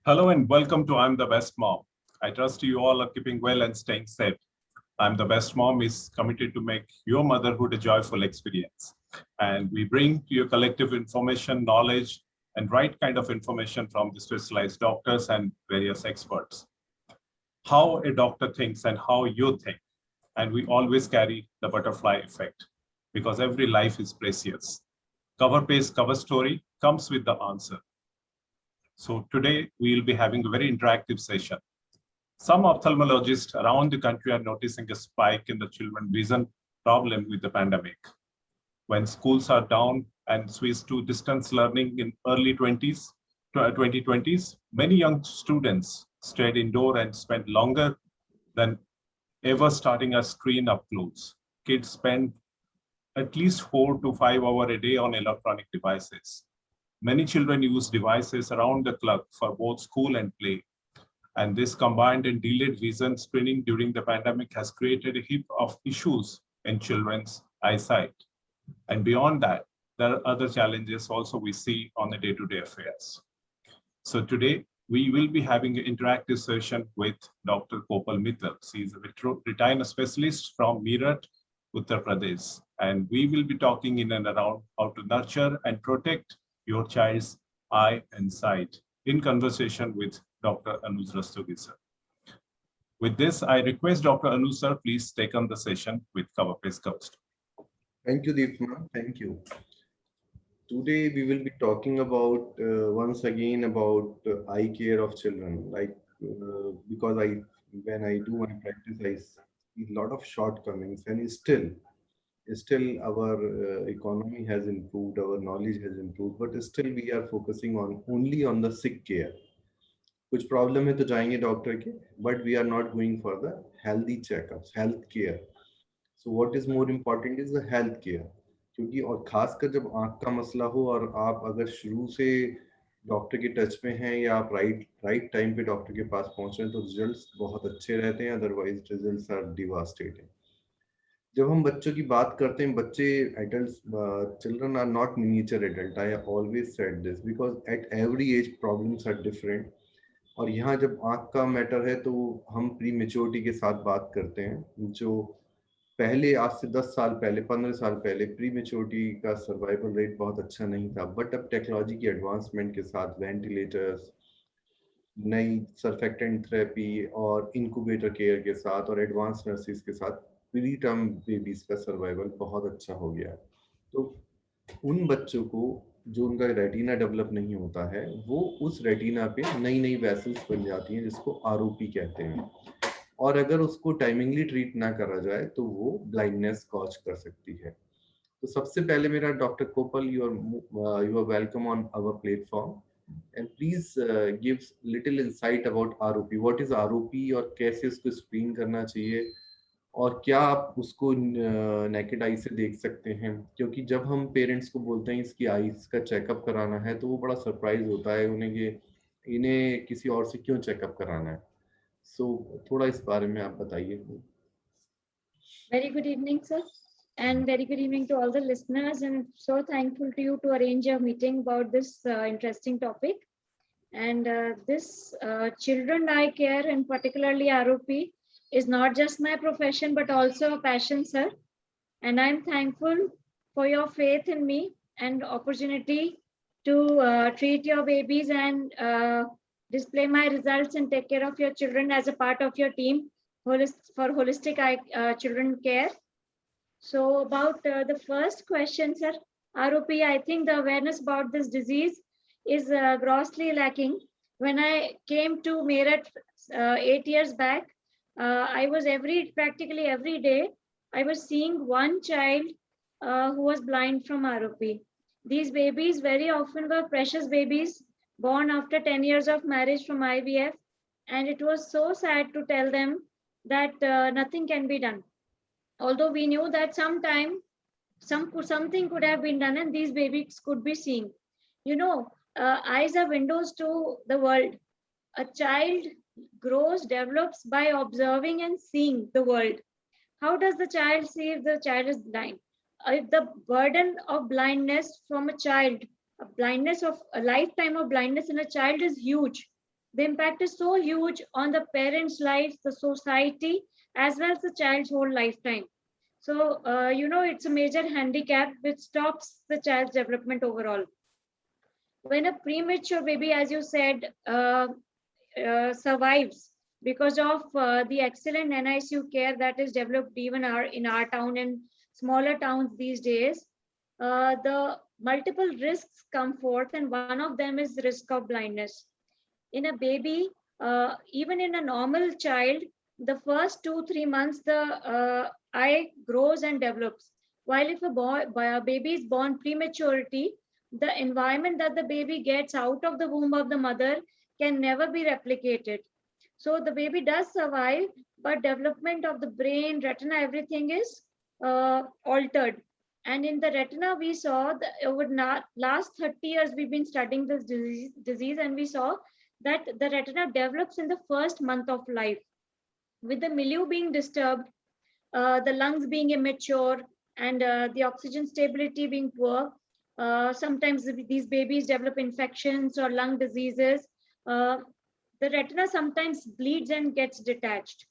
Hello and welcome to I'm the Best Mom. I trust you all are keeping well and staying safe. I'm the Best Mom is committed to make your motherhood a joyful experience. And we bring to you collective information, knowledge, and right kind of information from the specialized doctors and various experts. How a doctor thinks and how you think. And we always carry the butterfly effect because every life is precious. Cover page, cover story comes with the answer. So today we will be having a very interactive session. Some ophthalmologists around the country are noticing a spike in the children's vision problem with the pandemic. When schools are down and switched to distance learning in early 2020s, many young students stayed indoor and spent longer than ever starting a screen up close. Kids spend at least 4 to 5 hours a day on electronic devices. Many children use devices around the clock for both school and play. And this combined and delayed vision screening during the pandemic has created a heap of issues in children's eyesight. And beyond that, there are other challenges also we see on the day-to-day affairs. So today, we will be having an interactive session with Dr. Kopal Mithal. She is a retina specialist from Meerut, Uttar Pradesh. And we will be talking in and around how to nurture and protect your child's eye and sight in conversation with Dr. Anuj Rastogi sir. With this, I request Dr. Anuj sir, please take on the session with Cover Page Cover Story. Thank you, Deepma. Thank you. Today we will be talking about once again about eye care of children. Because when I do my practice, I see a lot of shortcomings, and still Still our economy has improved, our knowledge has improved, but still we are focusing on only on the sick care. कुछ problem है तो जाएंगे doctor के, but we are not going for the healthy checkups, health care. So what is more important is the health care. क्योंकि और खासकर जब आंख का मसला हो और आप अगर शुरू से डॉक्टर के टच में हैं या आप राइट राइट टाइम पे डॉक्टर के पास पहुंच रहे हैं तो रिजल्ट्स बहुत अच्छे रहते हैं, अदरवाइज रिजल्ट्स आर डिवास्टेटिंग. जब हम बच्चों की बात करते हैं, बच्चे adults, children are not miniature adult. I always said this because at every age problems are different. और यहाँ जब आँख का मैटर है तो हम प्री मेच्योरिटी के साथ बात करते हैं. जो पहले आज से 10 साल पहले, 15 साल पहले प्री मेच्योरिटी का सर्वाइवल रेट बहुत अच्छा नहीं था, बट अब टेक्नोलॉजी की एडवांसमेंट के साथ वेंटिलेटर्स, नई सर्फेक्टेंट थेरेपी और इंक्यूबेटर केयर के साथ और एडवांस नर्सिस के साथ प्री टर्म बेबीज का सर्वाइवल बहुत अच्छा हो गया. तो उन बच्चों को जो उनका रेटिना डेवलप नहीं होता है, वो उस रेटिना पे नई नई वेसल्स बन जाती हैं जिसको आरओपी कहते हैं. और अगर उसको टाइमिंगली ट्रीट ना करा जाए तो वो ब्लाइंडनेस कॉज कर सकती है. तो सबसे पहले मेरा doctor Kopal, you are welcome on our platform. And please give little insight about ROP. What is ROP और कैसे उसको स्क्रीन करना चाहिए, और क्या आप उसको नेकेड आई से देख सकते हैं. क्योंकि जब हम पेरेंट्स को बोलते हैं इसकी आईज का चेकअप कराना है तो वो बड़ा सरप्राइज होता है उन्हें कि इन्हें किसी और से क्यों चेकअप कराना है. सो थोड़ा इस बारे में आप बताइए. Very good evening, sir, and very good evening to all the listeners. And so thankful to you to arrange a meeting about this interesting topic. And this children eye care, and particularly ROP, is not just my profession but also a passion, sir. And I'm thankful for your faith in me and opportunity to treat your babies and display my results and take care of your children as a part of your team for holistic children care. So about the first question, sir, ROP, I think the awareness about this disease is grossly lacking. When I came to Meerut 8 years back, I was practically every day, I was seeing one child who was blind from ROP. These babies very often were precious babies born after 10 years of marriage from IVF. And it was so sad to tell them that nothing can be done. Although we knew that something could have been done and these babies could be seen. You know, eyes are windows to the world. A child grows, develops by observing and seeing the world. How does the child see if the child is blind? If the burden of blindness from a child, a lifetime of blindness in a child is huge. The impact is so huge on the parents' lives, the society, as well as the child's whole lifetime. So, it's a major handicap which stops the child's development overall. When a premature baby, as you said, survives because of the excellent NICU care that is developed even in our town and smaller towns these days, the multiple risks come forth, and one of them is risk of blindness. In a baby, even in a normal child, the first 2-3 months, the eye grows and develops. While if a baby is born prematurity, the environment that the baby gets out of the womb of the mother can never be replicated. So the baby does survive, but development of the brain, retina, everything is altered. And in the retina, we saw that over last 30 years, we've been studying this disease, and we saw that the retina develops in the first month of life. With the milieu being disturbed, the lungs being immature, and the oxygen stability being poor, sometimes these babies develop infections or lung diseases. The retina sometimes bleeds and gets detached.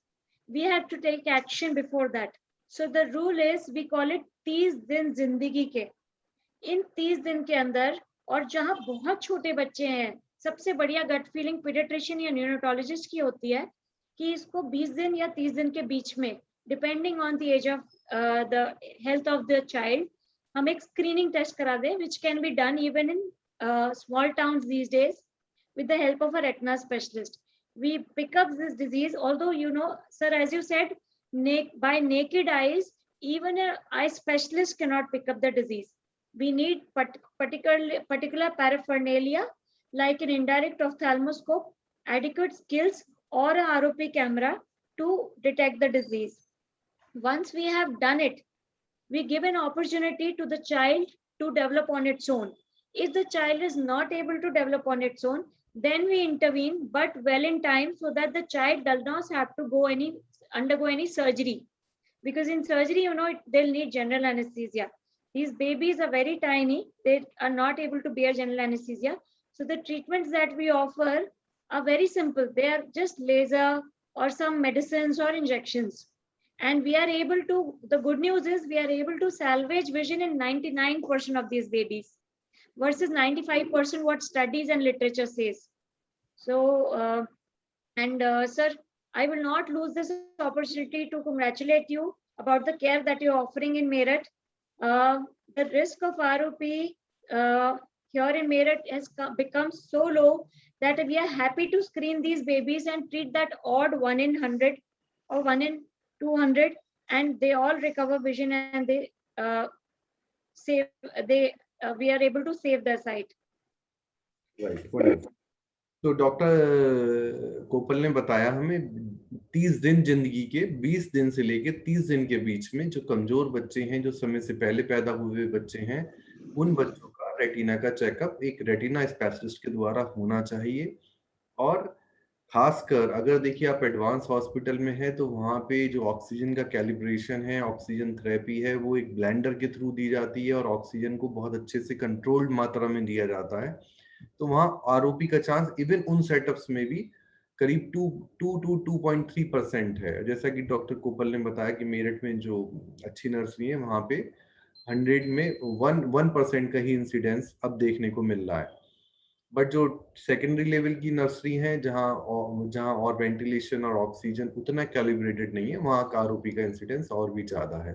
We have to take action before that. So the rule is, we call it 30 दिन जिंदगी के. इन 30 दिन के अंदर, और जहां बहुत छोटे बच्चे हैं, सबसे बढ़िया गट फीलिंग पीडियाट्रिशियन या न्यूरोलॉजिस्ट की होती है कि इसको 20 दिन या 30 दिन के बीच में, depending on the age of the health of the child, हम एक स्क्रीनिंग टेस्ट करा दें, which can be done even in small towns these days with the help of a retina specialist. We pick up this disease, although, sir, as you said, by naked eyes, even an eye specialist cannot pick up the disease. We need particular paraphernalia like an indirect ophthalmoscope, adequate skills, or a ROP camera to detect the disease. Once we have done it, we give an opportunity to the child to develop on its own. If the child is not able to develop on its own, then we intervene, but well in time, so that the child does not have to undergo any surgery. Because in surgery, they'll need general anesthesia. These babies are very tiny; they are not able to bear general anesthesia. So the treatments that we offer are very simple. They are just laser or some medicines or injections. And we are able to, the good news is we are able to salvage vision in 99% of these babies versus 95% what studies and literature says. So, sir, I will not lose this opportunity to congratulate you about the care that you're offering in Meerut. The risk of ROP here in Meerut has become so low that we are happy to screen these babies and treat that odd 1 in 100 or 1 in 200, and they all recover vision, and they save. We are able to save their sight. Right, wonderful. तो doctor कोपल ने बताया हमें 30 दिन जिंदगी के, 20 दिन से लेके 30 दिन के बीच में जो कमजोर बच्चे हैं, जो समय से पहले पैदा हुए बच्चे हैं, उन बच्चों का रेटिना का चेकअप एक रेटिना स्पेशलिस्ट के द्वारा होना चाहिए। और खासकर अगर देखिए आप एडवांस हॉस्पिटल में है तो वहाँ पे जो ऑक्सीजन का कैलिब्रेशन है, ऑक्सीजन थेरेपी है, वो एक ब्लेंडर के थ्रू दी जाती है और ऑक्सीजन को बहुत अच्छे से कंट्रोल्ड मात्रा में दिया जाता है। तो वहाँ आरओपी का चांस इवन उन सेटअप्स में भी करीब 2.3% है। जैसा कि डॉक्टर कोपल ने बताया कि मेरठ में जो अच्छी नर्सरी है वहाँ पे 100 में 1% का ही इंसिडेंस अब देखने को मिल रहा है। बट जो सेकेंडरी लेवल की नर्सरी है जहाँ और वेंटिलेशन और ऑक्सीजन उतना कैलिब्रेटेड नहीं है, वहाँ का आरओपी का इंसिडेंस और भी ज्यादा है।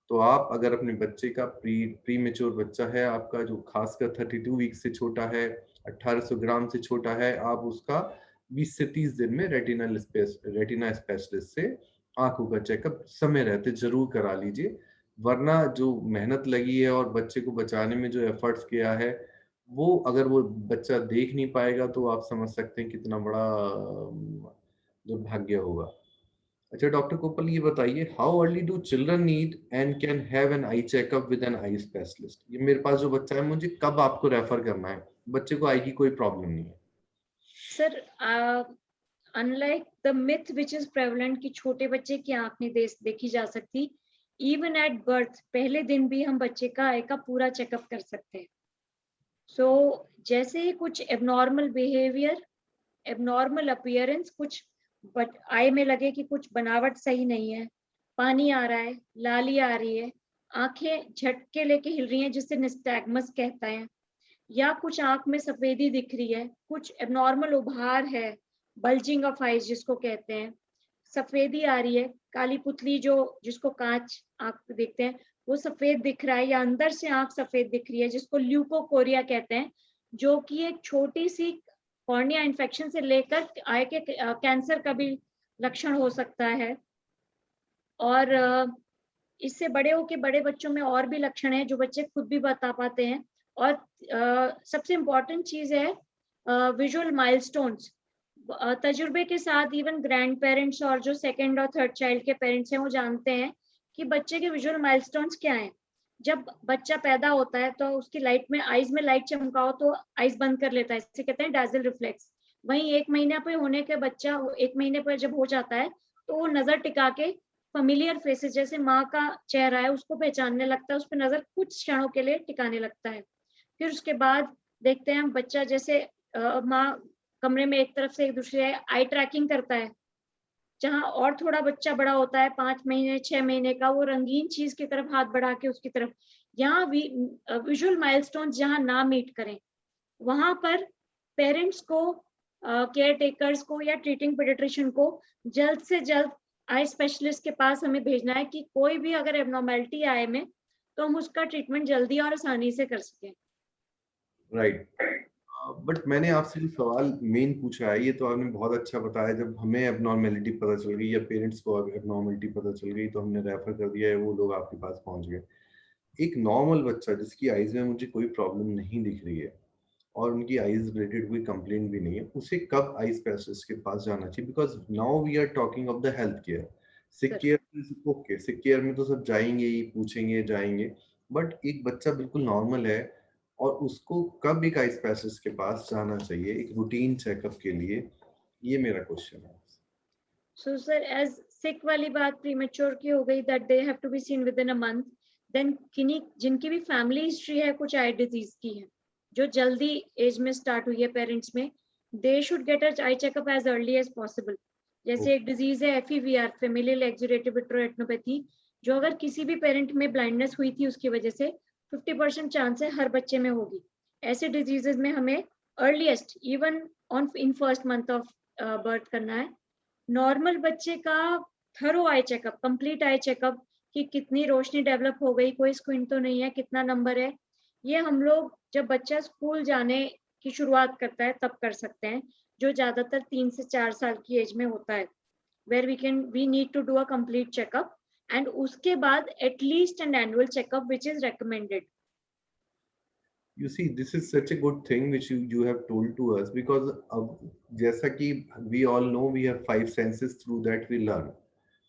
तो आप अगर अपने बच्चे का प्री मेच्योर बच्चा है आपका, जो खासकर 32 वीक से छोटा है, 1800 ग्राम से छोटा है, आप उसका 20 से 30 दिन में रेटिना स्पेशलिस्ट से आंखों का चेकअप समय रहते जरूर करा लीजिए। वरना जो मेहनत लगी है और बच्चे को बचाने में जो एफर्ट्स किया है, वो अगर वो बच्चा देख नहीं पाएगा तो आप समझ सकते हैं कितना बड़ा दुर्भाग्य होगा। अच्छा डॉक्टर कोपल, ये बताइए, how early do children need and can have an eye checkup with an eye specialist? ये मेरे पास जो बच्चा है, मुझे कब आपको रेफर करना है? बच्चे को आई की कोई प्रॉब्लम नहीं है। Sir, unlike the myth which is prevalent कि छोटे बच्चे की आंख नहीं देखी जा सकती, इवन एट बर्थ पहले दिन भी हम बच्चे का आई का पूरा चेकअप कर सकते हैं। सो जैसे ही कुछ एबनॉर्मल बिहेवियर, एबनॉर्मल अपीयरेंस, कुछ बट आई में लगे कि कुछ बनावट सही नहीं है, पानी आ रहा है, लाली आ रही है, आंखें झटके लेके हिल रही हैं जिससे निस्टैग्मस कहता है, या कुछ आंख में सफेदी दिख रही है, कुछ एबनॉर्मल उभार है, बल्जिंग ऑफ आईज जिसको कहते हैं, सफेदी आ रही है, काली पुतली जो जिसको कांच आंख देखते हैं वो सफेद दिख रहा है, या अंदर से आंख सफेद दिख रही है जिसको ल्यूकोकोरिया कहते हैं, जो कि एक छोटी सी कॉर्निया इन्फेक्शन से लेकर आई के कैंसर का भी लक्षण हो सकता है। और इससे बड़े होके बड़े बच्चों में और भी लक्षण है जो बच्चे खुद भी बता पाते हैं। और सबसे इम्पोर्टेंट चीज है विजुअल माइलस्टोन्स। तजुर्बे के साथ इवन ग्रैंड पेरेंट्स और जो सेकेंड और थर्ड चाइल्ड के पेरेंट्स हैं वो जानते हैं कि बच्चे के विजुअल माइलस्टोन्स क्या हैं। जब बच्चा पैदा होता है तो उसकी लाइट में आईज में लाइट चमकाओ तो आईज बंद कर लेता है, इसे कहते हैं डैजल रिफ्लेक्स। वहीं 1 महीने पे होने के बच्चा 1 महीने पर जब हो जाता है तो वो नजर टिका के फेमिलियर फेसेस जैसे माँ का चेहरा है उसको पहचानने लगता है, उस पर नजर कुछ क्षणों के लिए टिकाने लगता है। फिर उसके बाद देखते हैं हम बच्चा जैसे माँ कमरे में एक तरफ से एक दूसरे आई ट्रैकिंग करता है। जहाँ और थोड़ा बच्चा बड़ा होता है 5 महीने 6 महीने का, वो रंगीन चीज की तरफ हाथ बढ़ा के उसकी तरफ, यहाँ विजुअल माइलस्टोन जहाँ ना मीट करें वहां पर पेरेंट्स को, केयर टेकर्स को या ट्रीटिंग पेडियाट्रिशियन को जल्द से जल्द आई स्पेशलिस्ट के पास हमें भेजना है कि कोई भी अगर एबनॉर्मेलिटी आए में तो हम उसका ट्रीटमेंट जल्दी और आसानी से कर सकें। राइट। बट मैंने आपसे जो सवाल मेन पूछा है, ये तो आपने बहुत अच्छा बताया। जब हमें एबनॉर्मेलिटी पता चल गई या पेरेंट्स को एबनॉर्मेलिटी पता चल गई तो हमने रेफर कर दिया है, वो लोग आपके पास पहुंच गए। एक नॉर्मल बच्चा जिसकी आईज में मुझे कोई प्रॉब्लम नहीं दिख रही है और उनकी आईज रिलेटेड कोई कंप्लेंट भी नहीं है, उसे कब आई स्पेशलिस्ट के पास जाना चाहिए? Because now we are talking of the health care. Sick sir care okay, sick care में तो सब जाएंगे ही, पूछेंगे जाएंगे, बट एक बच्चा बिल्कुल नॉर्मल है और उसको कब एक आई स्पेशलिस्ट के पास जाना चाहिए एक रूटीन चेकअप के लिए? ये मेरा क्वेश्चन है। सो सर एज सिक वाली बात प्रीमेच्योर की हो गई that they have to be seen within a month, then किन्हीं जिनकी भी फैमिली हिस्ट्री है कुछ आई डिजीज की है जो जल्दी एज में स्टार्ट हुई है पेरेंट्स में, they should get a eye checkup as early as possible. जैसे एक डिजीज है FEVR, फेमिलियल एक्जिरेटिव विट्रोरेटिनोपैथी, जो अगर किसी भी पेरेंट में ब्लाइंडनेस हुई थी उसकी वजह से 50% चांस है हर बच्चे में होगी। ऐसे डिजीजेस में हमें earliest even on in first month of birth करना है। नॉर्मल बच्चे का thorough eye checkup, complete eye checkup, कि कितनी रोशनी डेवलप हो गई, कोई स्क्विंट तो नहीं है, कितना नंबर है, ये हम लोग जब बच्चा स्कूल जाने की शुरुआत करता है तब कर सकते हैं, जो ज्यादातर 3 से 4 साल की एज में होता है, where we need to do a complete checkup, and उसके बाद at least an annual checkup which is recommended. You see, this is such a good thing which you have told to us, because जैसा कि we all know, we have five senses through that we learn.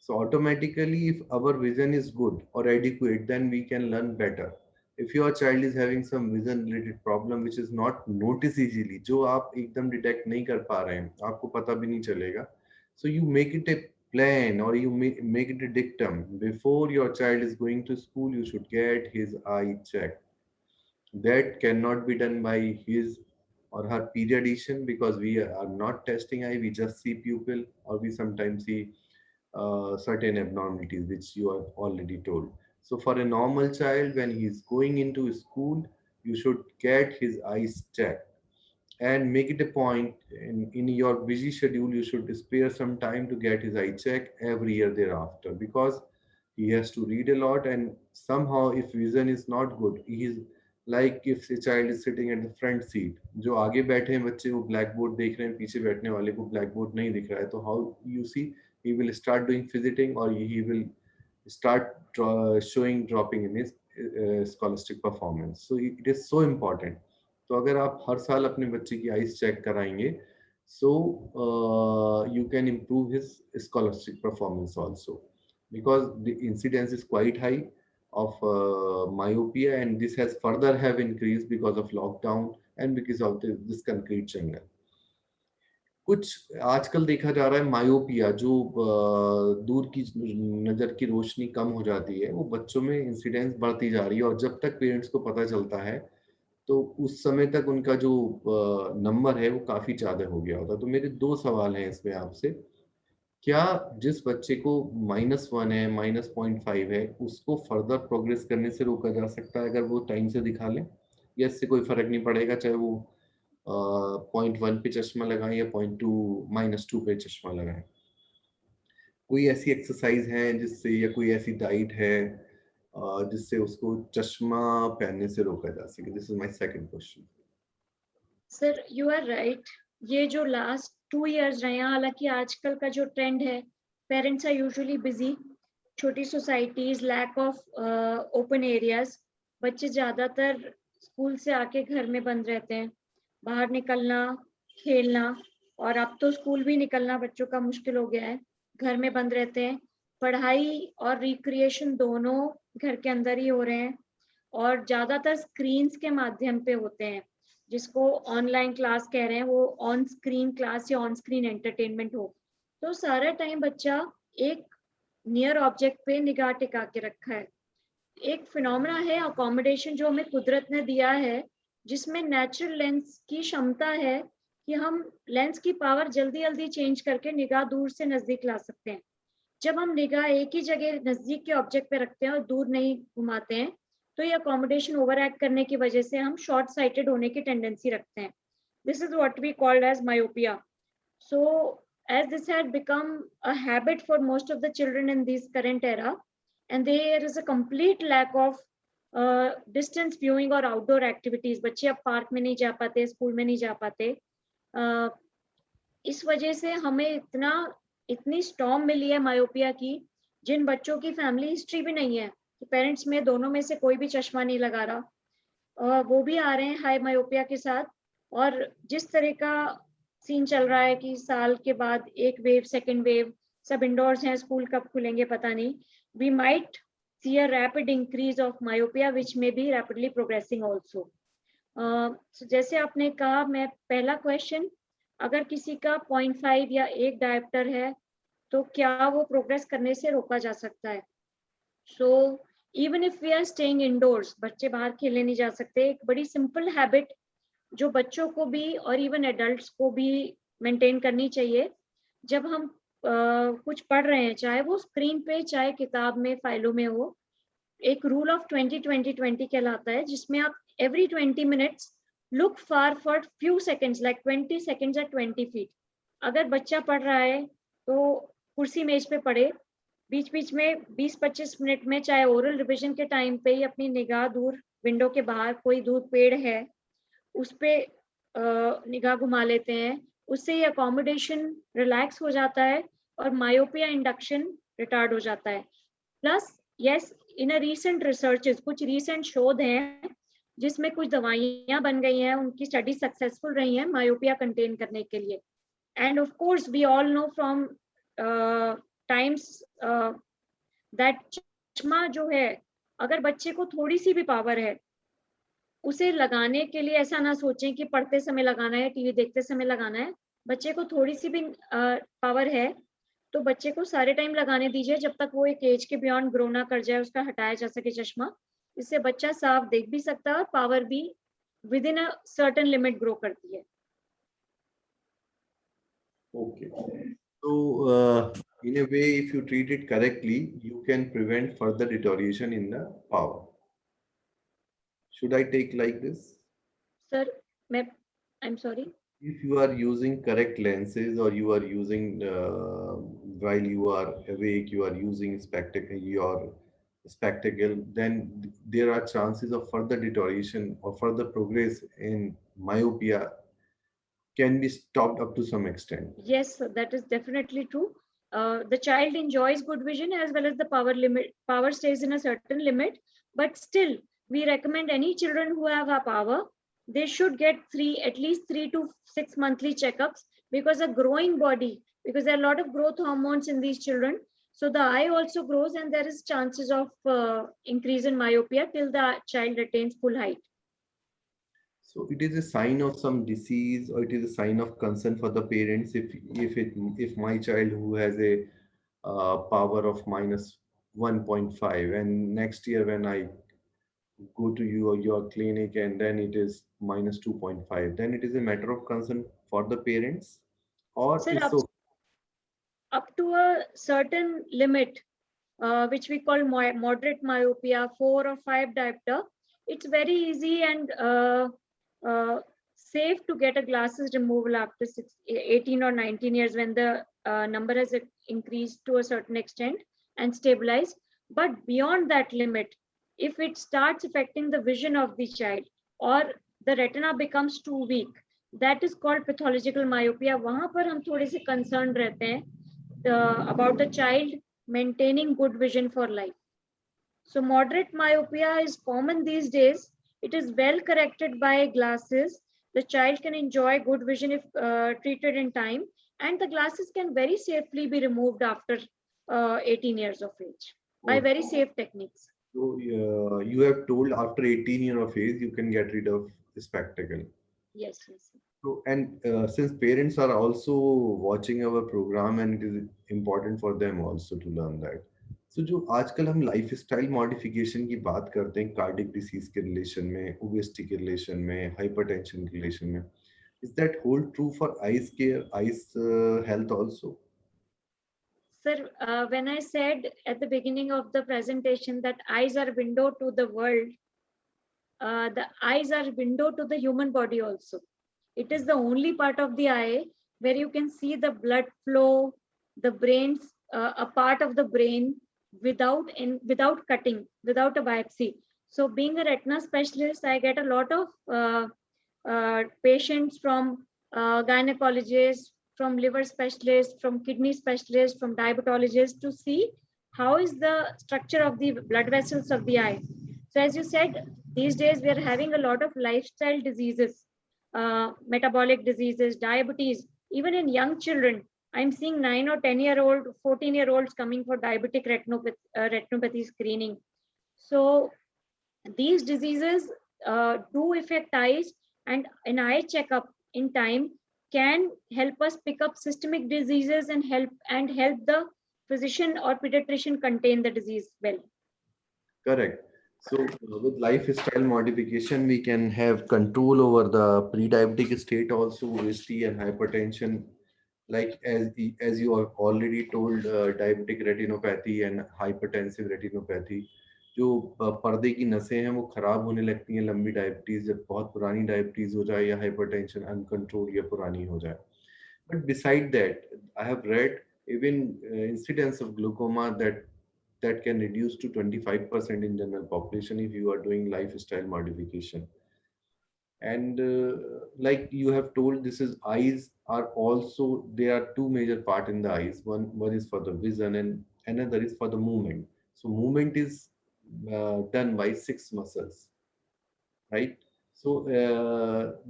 So automatically, if our vision is good or adequate, then we can learn better. If your child is having some vision related problem which is not noticed easily, जो आप एकदम detect नहीं कर पा रहे हैं, आपको पता भी नहीं चलेगा, so you make it a plan or you make it a dictum. Before your child is going to school, you should get his eye checked. That cannot be done by his or her pediatrician, because we are not testing eye, we just see pupil, or we sometimes see certain abnormalities which you have already told. So for a normal child, when he is going into school, you should get his eyes checked and make it a point in your busy schedule. You should spare some time to get his eye check every year thereafter, because he has to read a lot, and somehow if vision is not good, he is like, if a child is sitting at the front seat, जो आगे बैठे हैं बच्चे वो black board देख रहे हैं, पीछे बैठने वाले को ब्लैक बोर्ड नहीं दिख रहा है, तो how you see he will start doing fidgeting, or he will start showing dropping in his scholastic performance. So it is so important. तो अगर आप हर साल अपने बच्चे की आइज चेक कराएंगे, so you can improve his scholastic performance also, because the incidence is quite high of myopia, and this has further have increased because of lockdown and because of this concrete jungle. कुछ आजकल देखा जा रहा है myopia, जो दूर की नजर की रोशनी कम हो जाती है, वो बच्चों में इंसिडेंस बढ़ती जा रही है, और जब तक पेरेंट्स को पता चलता है तो उस समय तक उनका जो नंबर है वो काफी ज्यादा हो गया होता है। तो मेरे दो सवाल हैं इसमें आपसे। क्या जिस बच्चे को -1 है, -0.5 है, उसको फर्दर प्रोग्रेस करने से रोका जा सकता है अगर वो टाइम से दिखा ले, या इससे कोई फर्क नहीं पड़ेगा चाहे वो 0.1 पे चश्मा लगाएं या 0.2 -2 पे चश्मा लगाएं? कोई ऐसी एक्सरसाइज है जिससे, या कोई ऐसी डाइट है जिससे उसको चश्मा पहनने से रोका जा सके? This is my second question. Sir you are right, ये जो लास्ट 2 years रहे हैं, हालांकि आजकल का जो ट्रेंड है, पेरेंट्स आर यूजुअली बिजी, छोटी societies, lack of open areas, बच्चे ज्यादातर स्कूल से आके घर में बंद रहते हैं, बाहर निकलना, खेलना, और अब तो स्कूल भी निकलना बच्चों का मुश्किल हो गया है, घर में बंद रहते हैं, पढ़ाई और रिक्रिएशन दोनों घर के अंदर ही हो रहे हैं, और ज्यादातर स्क्रीन्स के माध्यम पे होते हैं, जिसको ऑनलाइन क्लास कह रहे हैं, वो ऑन स्क्रीन क्लास या ऑन स्क्रीन एंटरटेनमेंट हो, तो सारा टाइम बच्चा एक नियर ऑब्जेक्ट पे निगाह टिका के रखा है। एक फिनोमेना है अकोमोडेशन जो हमें कुदरत ने दिया है, जिसमें नेचुरल लेंस की क्षमता है कि हम लेंस की पावर जल्दी जल्दी चेंज करके निगाह दूर से नजदीक ला सकते हैं। जब हम निगाह एक ही जगह नजदीक के ऑब्जेक्ट पे रखते हैं और दूर नहीं घुमाते हैं, तो ये अकोमोडेशन ओवर एक्ट करने की वजह से हम शॉर्ट साइटेड होने की टेंडेंसी रखते हैं। This is what we called age myopia. So as this had become a habit for most of the children in this current era, and there is a complete lack of distance viewing और outdoor activities, बच्चे अब park में नहीं जा पाते, school में नहीं जा पाते। इस वजह से हमें इतनी स्टॉर्म मिली है मायोपिया की, जिन बच्चों की फैमिली हिस्ट्री भी नहीं है, कि पेरेंट्स में दोनों में से कोई भी चश्मा नहीं लगा रहा, वो भी आ रहे हैं हाई मायोपिया के साथ। और जिस तरह का सीन चल रहा है कि साल के बाद एक वेव, सेकेंड वेव, सब इंडोर्स हैं, स्कूल कब खुलेंगे पता नहीं, we might see a rapid increase of myopia which may be rapidly progressing also. So जैसे आपने कहा, मैं पहला क्वेश्चन, अगर किसी का 0.5 या 1 डायप्टर है तो क्या वो प्रोग्रेस करने से रोका जा सकता है? So even if we are staying indoors, बच्चे बाहर खेलने नहीं जा सकते, एक बड़ी सिंपल हैबिट जो बच्चों को भी और इवन एडल्ट्स को भी मेंटेन करनी चाहिए, जब हम कुछ पढ़ रहे हैं, चाहे वो स्क्रीन पे चाहे किताब में फाइलों में हो, एक रूल ऑफ 20-20-20 कहलाता है, जिसमें आप every 20 minutes look far for few seconds, like 20 seconds या 20 फीट। अगर बच्चा पढ़ रहा है तो कुर्सी मेज पे पढ़े, बीच बीच में 20-25 मिनट में, चाहे ओरल रिविजन के टाइम पे ही, अपनी निगाह दूर विंडो के बाहर कोई दूर पेड़ है उस पे निगाह घुमा लेते हैं, उससे ये अकोमोडेशन रिलैक्स हो जाता है और मायोपिया इंडक्शन रिटार्ड हो जाता है। Plus yes, in a recent researches, कुछ रीसेंट शोध हैं जिसमें कुछ दवाइयां बन गई हैं, उनकी स्टडी सक्सेसफुल रही हैं मायोपिया कंटेन करने के लिए। And of course we all know from times that चश्मा जो है, अगर बच्चे को थोड़ी सी भी पावर है, उसे लगाने के लिए ऐसा ना सोचें कि पढ़ते समय लगाना है, टीवी देखते समय लगाना है। बच्चे को थोड़ी सी भी पावर है तो बच्चे को सारे टाइम लगाने दीजिए, जब तक वो एक एज के बियॉन्ड ग्रो ना कर जाए, उसका हटाया जा सके चश्मा। इससे बच्चा साफ देख भी सकता है और पावर भी with in a certain limit grow करती है। Okay. So, in a way, if you treat it correctly, you can prevent further deterioration in the power. Should I take like this? Sir मैं, I am sorry, If you are using correct lenses or you are using while you are awake, you are using your spectacle, then there are chances of further deterioration or further progress in myopia can be stopped up to some extent. yes, that is definitely true. The child enjoys good vision as well as the power stays in a certain limit, but still we recommend any children who have a power, they should get at least 3 to 6 monthly checkups, because a growing body, because there are a lot of growth hormones in these children, so the eye also grows and there is chances of increase in myopia till the child attains full height. So it is a sign of some disease, or it is a sign of concern for the parents if my child who has a power of minus 1.5, and next year when I go to your clinic and then it is minus 2.5, then it is a matter of concern for the parents, or Sir, it's so. up to a certain limit, which we call moderate myopia, 4 or 5 diopter, it's very easy and safe to get a glasses removal after 18 or 19 years, when the number has increased to a certain extent and stabilized. But beyond that limit, if it starts affecting the vision of the child or the retina becomes too weak, that is called pathological myopia. वहां पर हम थोड़े से concerned रहते हैं about the child maintaining good vision for life. So moderate myopia is common these days. It is well corrected by glasses. The child can enjoy good vision if treated in time, and the glasses can very safely be removed after 18 years of age by very safe techniques. So you have told after 18 years of age you can get rid of the spectacle. Yes, yes. So, and since parents are also watching our program, and it is important for them also to learn that. So जो आजकल हम life style modification की बात करते हैं cardiac disease के relation में, obesity के रिलेशन में, हाइपरटेंशन के रिलेशन में, is that hold true for eyes care, eyes health also? Sir, when I said at the beginning of the presentation that eyes are window to the world, the eyes are window to the human body also. It is the only part of the eye where you can see the blood flow, the brain's a part of the brain without cutting, without a biopsy. So being a retina specialist, I get a lot of patients from gynecologists, from liver specialists, from kidney specialists, from diabetologists to see how is the structure of the blood vessels of the eye. So as you said, these days we are having a lot of lifestyle diseases, metabolic diseases, diabetes, even in young children. I'm seeing 9 or 10-year-old, 14-year-olds coming for diabetic retinopathy screening. So these diseases do affect eyes, and an eye checkup in time can help us pick up systemic diseases and help the physician or pediatrician contain the disease well. Correct. So with lifestyle modification, we can have control over the pre-diabetic state also, obesity and hypertension. Like as you have already told, diabetic retinopathy and hypertensive retinopathy, जो पर्दे की नसें हैं वो खराब होने लगती हैं लंबी डायबिटीज, जब बहुत पुरानी डायबिटीज हो जाए या हाइपरटेंशन अनकंट्रोल या पुरानी हो जाए. But beside that, I have read even incidence of glaucoma that can reduce to 25% in general population if you are doing lifestyle modification. And like you have told, this is eyes are also, there are two major part in the eyes. One is for the vision and another is for the movement. So movement is done by six muscles, right? So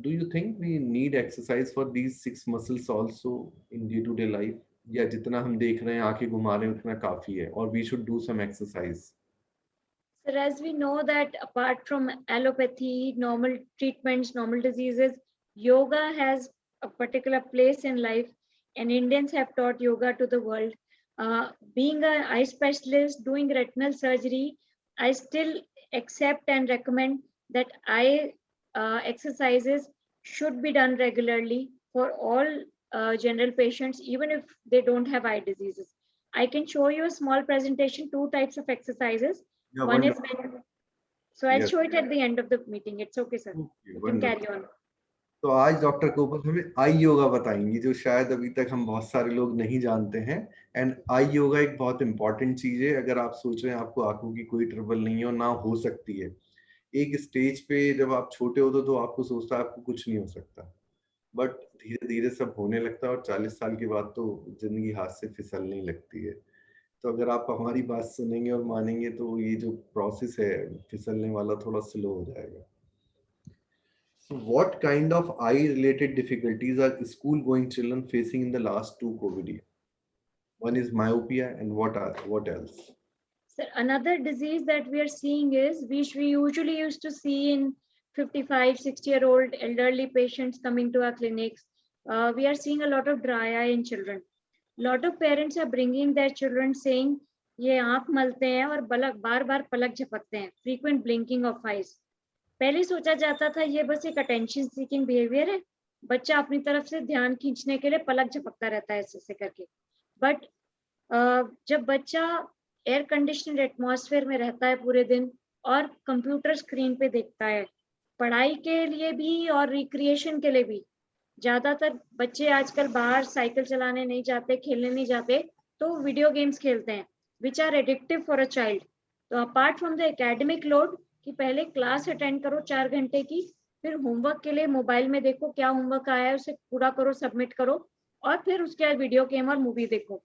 do you think we need exercise for these six muscles also in day to day life? या जितना हम देख रहे हैं आंखें घुमा रहे हैं उतना काफी है, or we should do some exercise? So as we know that apart from allopathy, normal treatments, normal diseases, yoga has a particular place in life, and Indians have taught yoga to the world. Being an eye specialist, doing retinal surgery, I still accept and recommend that eye exercises should be done regularly for all general patients, even if they don't have eye diseases. I can show you a small presentation, two types of exercises. Yeah, One is wonderful. when, so I'll Yes. show it at the end of the meeting. It's okay, sir. Okay, You can wonderful. carry on. तो आज doctor कोपल हमें आई योगा बताएंगी जो शायद अभी तक हम बहुत सारे लोग नहीं जानते हैं. एंड आई योगा एक बहुत इंपॉर्टेंट चीज है. अगर आप सोच रहे हैं आपको आंखों की कोई ट्रबल नहीं है और ना हो सकती है, एक स्टेज पे जब आप छोटे होते तो आपको सोचता है आपको कुछ नहीं हो सकता, बट धीरे धीरे सब होने लगता है और 40 साल के बाद तो जिंदगी हाथ से फिसलने लगती है. तो अगर आप हमारी बात सुनेंगे और मानेंगे तो ये जो प्रोसेस है फिसलने वाला थोड़ा स्लो हो जाएगा. So what kind of eye-related difficulties are school-going children facing in the last two COVID years? One is myopia, and what else? So another disease that we are seeing is, which we usually used to see in 55, 60-year-old elderly patients coming to our clinics. We are seeing a lot of dry eye in children. A lot of parents are bringing their children saying, ये आंख मलते हैं और बार बार पलक झपकते हैं, frequent blinking of eyes. पहले सोचा जाता था ये बस एक अटेंशन सीकिंग बिहेवियर है, बच्चा अपनी तरफ से ध्यान खींचने के लिए पलक झपकता रहता है ऐसे करके. बट जब बच्चा एयर कंडीशनड एटमॉस्फेयर में रहता है पूरे दिन और कंप्यूटर स्क्रीन पे देखता है, पढ़ाई के लिए भी और रिक्रिएशन के लिए भी, ज्यादातर बच्चे आजकल बाहर साइकिल चलाने नहीं जाते, खेलने नहीं जाते, तो वीडियो गेम्स खेलते हैं, which are addictive for a child. तो apart from the academic load कि पहले क्लास अटेंड करो 4 घंटे की, फिर होमवर्क के लिए मोबाइल में देखो क्या होमवर्क आया है, उसे पूरा करो, सबमिट करो, और फिर उसके बाद वीडियो गेम और मूवी देखो.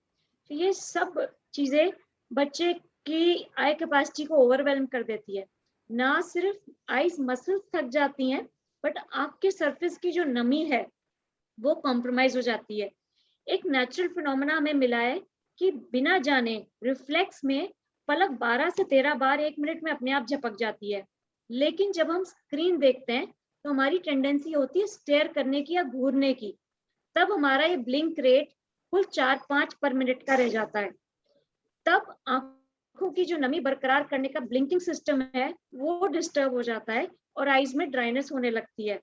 तो ये सब चीजें बच्चे की आई कैपेसिटी को ओवरवेलम कर देती है. ना सिर्फ आईज मसल्स थक जाती हैं, बट आंख के सरफेस की जो नमी है वो कॉम्प्रोमाइज हो जाती है. एक नेचुरल फिनोमेना हमें मिला है कि बिना जाने रिफ्लेक्स में पलक 12 से 13 बार 1 मिनट में अपने आप झपक जाती है. लेकिन जब हम स्क्रीन देखते हैं तो हमारी टेंडेंसी होती है स्टेयर करने की या घूरने की. तब हमारा ये ब्लिंक रेट कुल 4-5 पर मिनट का रह जाता है. तब आंखों की जो नमी बरकरार करने का ब्लिंकिंग सिस्टम है वो डिस्टर्ब हो जाता है और आईज में ड्राइनेस होने लगती है.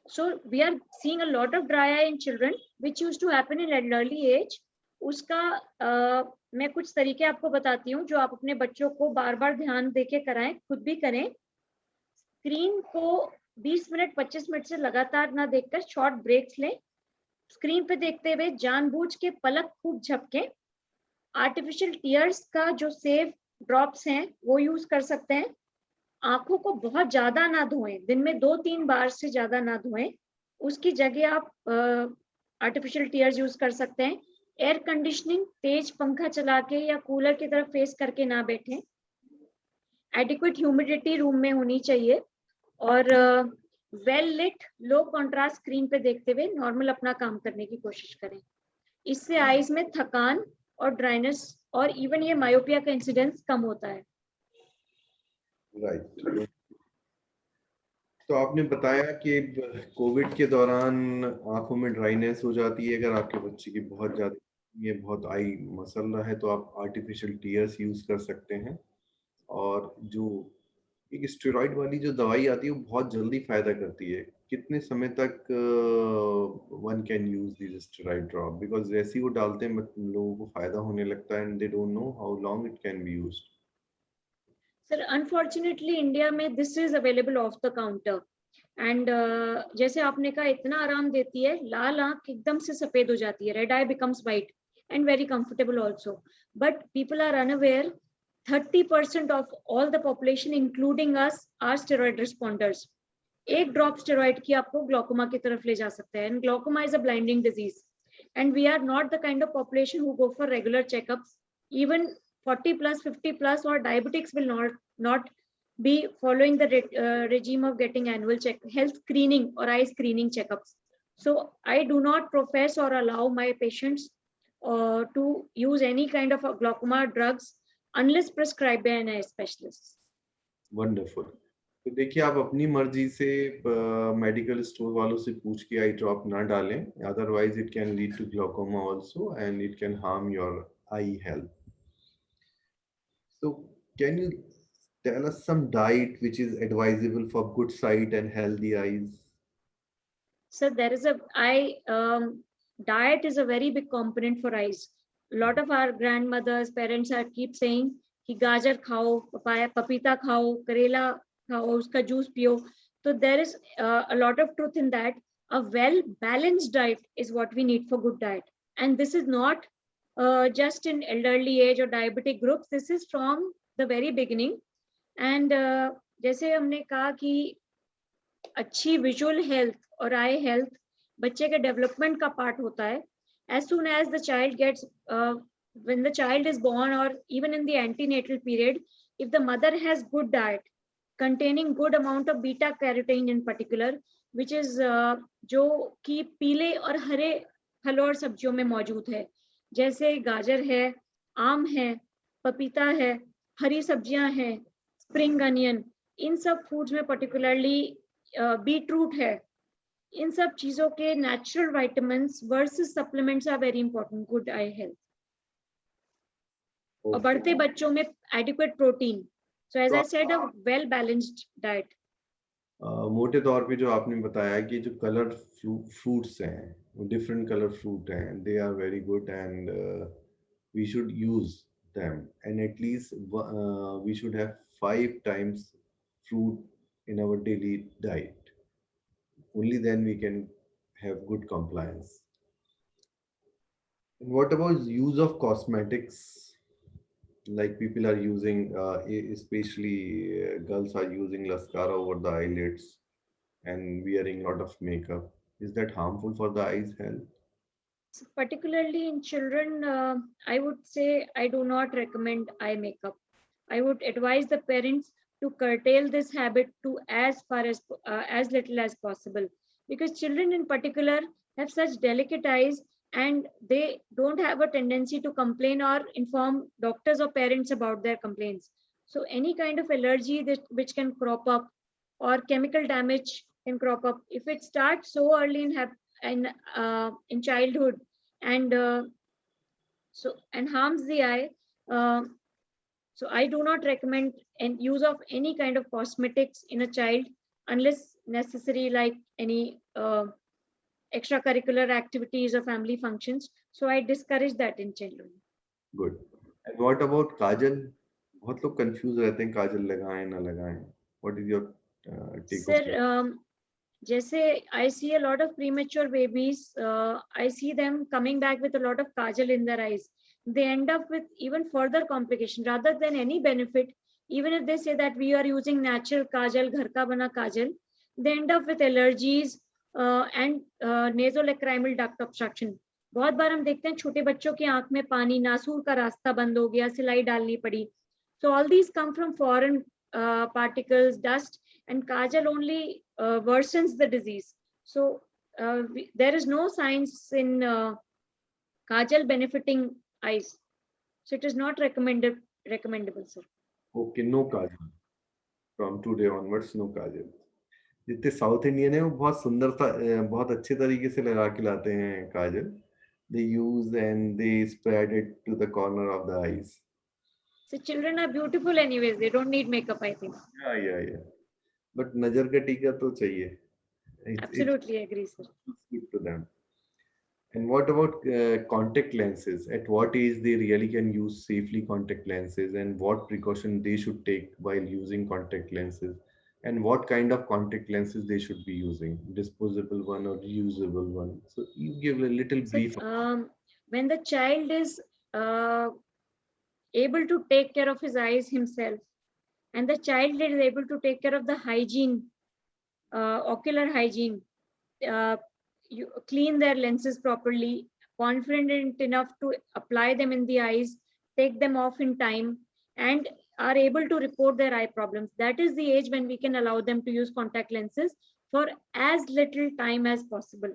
So we are seeing a lot of dry eye in children, which used to happen in elderly age. उसका मैं कुछ तरीके आपको बताती हूँ जो आप अपने बच्चों को बार बार ध्यान देके कराएं, खुद भी करें. स्क्रीन को 20 मिनट 25 मिनट से लगातार ना देखकर शॉर्ट ब्रेक्स लें. स्क्रीन पे देखते हुए जानबूझ के पलक खूब झपकें. आर्टिफिशियल टीयर्स का जो सेव ड्रॉप्स हैं वो यूज कर सकते हैं. आंखों को बहुत ज्यादा ना धोएं, दिन में 2-3 बार से ज्यादा ना धोएं। उसकी जगह आप आर्टिफिशियल टीयर्स यूज कर सकते हैं। एयर कंडीशनिंग तेज पंखा चला के या कूलर की तरफ फेस करके ना बैठें। एडिक्वेट ह्यूमिडिटी रूम में होनी चाहिए और वेल लिट लो कंट्रास्ट स्क्रीन पे देखते हुए नॉर्मल अपना काम करने की कोशिश करें। इससे आईज में थकान और ड्राइनेस और इवन ये मायोपिया का इंसिडेंस कम होता है। राइट। तो आपने बताया कि कोविड के दौरान आंखों में ड्राइनेस हो जाती है। अगर आपके बच्चे की बहुत ज्यादा ये बहुत आई मसल रहा है तो आप आर्टिफिशियल टीयर्स यूज कर सकते हैं। और जो एक स्टेरॉइड वाली जो दवाई आती है वो बहुत जल्दी फायदा करती है। कितने समय तक one can use this steroid drop? Because जैसे ही वो डालते हैं लोगों को फायदा होने लगता है and they don't know how long it can be used. Sir unfortunately India में this is available off the counter and जैसे आपने कहा इतना आराम देती है, लाल आंख एकदम से सफेद हो जाती है, red eye becomes white and very comfortable also. But people are unaware 30% of all the population including us are steroid responders. एक ड्रॉप स्टेरॉइड की आपको ग्लोकोमा की तरफ ले जा सकता है and glaucoma is a blinding disease and we are not the kind of population who go for regular checkups. Even 40 plus 50 plus or diabetics will not be following the regime of getting annual health screening or eye screening checkups. So I do not profess or allow my patients to use any kind of glaucoma drugs unless prescribed by an eye specialist. Wonderful. तो देखिए आप अपनी मर्जी से medical store वालों से पूछ के आई ड्रॉप ना डालें, otherwise it can lead to glaucoma also and it can harm your eye health. So can you tell us some diet which is advisable for good sight and healthy eyes? So there is a diet is a very big component for eyes. A lot of our grandmothers, parents are keep saying कि गाजर खाओ, papaya पपीता खाओ, करेला खाओ, उसका juice पियो. So there is a lot of truth in that. A well balanced diet is what we need for good diet, and this is not just in elderly age or diabetic groups. This is from the very beginning. And जैसे हमने कहा कि अच्छी visual health और आई health बच्चे के development का part होता है. As soon as the child gets when the child is born or even in the antenatal period, if the mother has good diet containing good amount of beta carotene in particular, which is जो कि पीले और हरे फलों और सब्जियों में मौजूद है, जैसे गाजर है, आम है, पपीता है, हरी सब्जियां हैं, स्प्रिंग अनियन, इन सब फूड्स में पर्टिकुलरली बीटरूट है, इन सब चीजों के natural vitamins versus supplements are very important good eye health. और बढ़ते बच्चों में adequate protein. So as I said a well balanced diet. मोटे तौर पे जो आपने बताया कि जो कलर फ्रूट्स हैं, डिफरेंट कलर फ्रूट हैं, they are very good and we should use them, and at least we should have 5 times fruit in our daily diet. Only then we can have good compliance. And what about use of cosmetics? Like people are using, especially girls are using mascara over the eyelids and wearing a lot of makeup. Is that harmful for the eyes health? Particularly in children, I would say I do not recommend eye makeup. I would advise the parents to curtail this habit to as far as little as possible, because children in particular have such delicate eyes and they don't have a tendency to complain or inform doctors or parents about their complaints. So any kind of allergy that which can crop up or chemical damage can crop up if it starts so early in childhood and and harms the eye. So I do not recommend use of any kind of cosmetics in a child unless necessary, like any extracurricular activities or family functions. So I discourage that in children. Good. And what about kajal? बहुत लोग confuse रहते हैं काजल लगाएं ना लगाएं. What is your take Sir, on that? जैसे I see a lot of premature babies, I see them coming back with a lot of kajal in their eyes. They end up with even further complication rather than any benefit. even if they say that we are using natural kajal, ghar ka bana kajal, they end up with allergies and nasolacrimal duct obstruction. बहुत बार हम देखते हैं छोटे बच्चों की आंख में पानी, नासूर का रास्ता बंद हो गया, सिलाई डालनी पड़ी. So all these come from foreign particles, dust, and kajal only worsens the disease. So there is no science in kajal benefiting eyes. So it is not recommendable, sir. Okay, no kajal. From today onwards, no kajal. जितने south Indian है वो बहुत सुंदर सा बहुत अच्छे तरीके से लगा के लाते हैं काजल. They use and they spread it to the corner of the eyes. So children are beautiful anyways. They don't need makeup, I think. Yeah. But नजर का टीका तो चाहिए. Absolutely agree, sir. It's good to them. And what about contact lenses? At what age they really can use safely contact lenses, and what precaution they should take while using contact lenses, and what kind of contact lenses they should be using, disposable one or reusable one? So you give a little So brief. when the child is able to take care of his eyes himself, and the child is able to take care of the hygiene, ocular hygiene, you clean their lenses properly, confident enough to apply them in the eyes, take them off in time, and are able to report their eye problems. That is the age when we can allow them to use contact lenses for as little time as possible.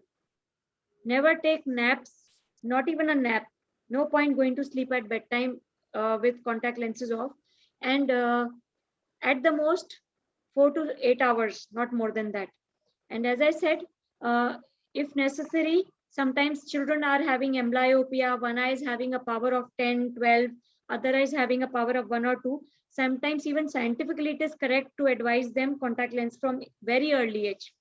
Never take naps, not even a nap. No point going to sleep at bedtime with contact lenses off. And at the most, 4 to 8 hours, not more than that. And as I said, if necessary, sometimes children are having amblyopia. One eye is having a power of 10, 12, other eye is having a power of 1 or 2. Sometimes even scientifically it is correct to advise them contact lens from very early age,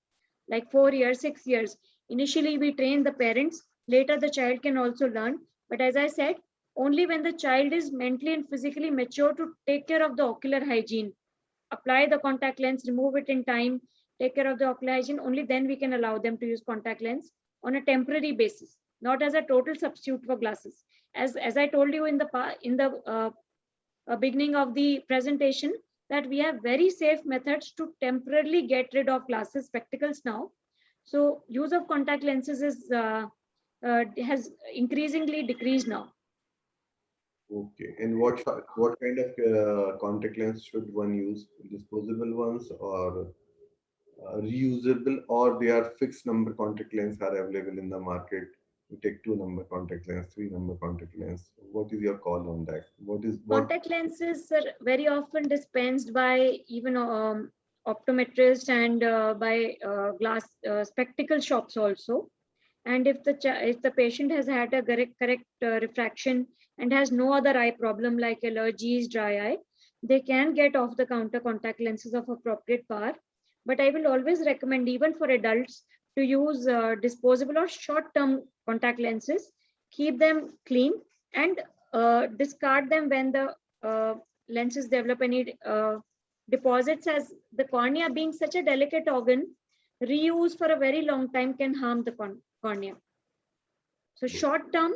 like 4 years, 6 years. Initially, we train the parents. Later, the child can also learn. But as I said, only when the child is mentally and physically mature to take care of the ocular hygiene, apply the contact lens, remove it in time, take care of the ocular hygiene, only then we can allow them to use contact lens on a temporary basis, not as a total substitute for glasses. As I told you in the beginning of the presentation, that we have very safe methods to temporarily get rid of glasses, spectacles now. So use of contact lenses has increasingly decreased now. Okay. And what kind of contact lens should one use? Disposable ones or reusable, or they are fixed number contact lens are available in the market? You take 2-number contact lens, 3-number contact lens. What is your call on that? What? Contact lenses are very often dispensed by even optometrists and by glass spectacle shops also. And if the patient has had a correct refraction and has no other eye problem like allergies, dry eye, they can get off the counter contact lenses of appropriate power. But I will always recommend, even for adults, to use disposable or short-term contact lenses. Keep them clean and discard them when the lenses develop any deposits, as the cornea being such a delicate organ, reuse for a very long time can harm the cornea. So short-term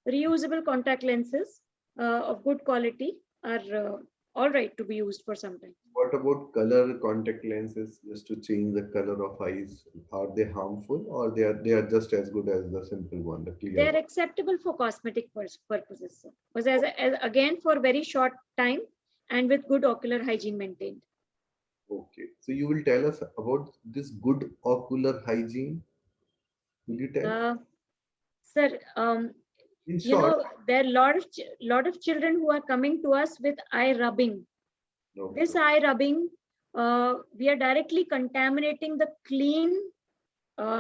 reusable contact lenses of good quality are all right to be used for some time. What about color contact lenses, just to change the color of eyes? Are they harmful, or they are just as good as the simple one, the clear They are one? acceptable for cosmetic purposes, sir. Because as again, for very short time and with good ocular hygiene maintained. Okay. So you will tell us about this good ocular hygiene. Will you tell? Sir, In you short, know, there are lot of children who are coming to us with eye rubbing. no. This eye rubbing, we are directly contaminating the clean,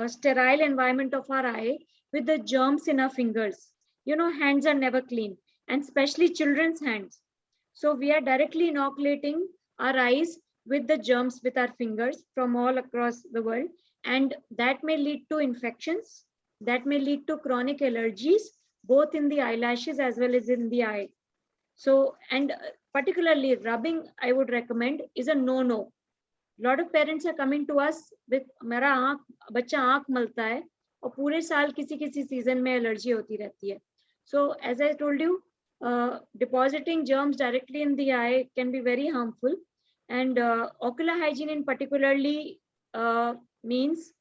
sterile environment of our eye with the germs in our fingers. You know, hands are never clean, and especially children's hands. So we are directly inoculating our eyes with the germs with our fingers from all across the world, and that may lead to infections, that may lead to chronic allergies, both in the eyelashes as well as in the eye. So, and particularly rubbing, I would recommend, is a no-no. Lot of parents are coming to us with मेरा आँख बच्चा आँख मलता है और पूरे साल किसी किसी सीजन में एलर्जी होती रहती है. So as I told you, Depositing germs directly in the eye can be very harmful. And ocular hygiene in particularly means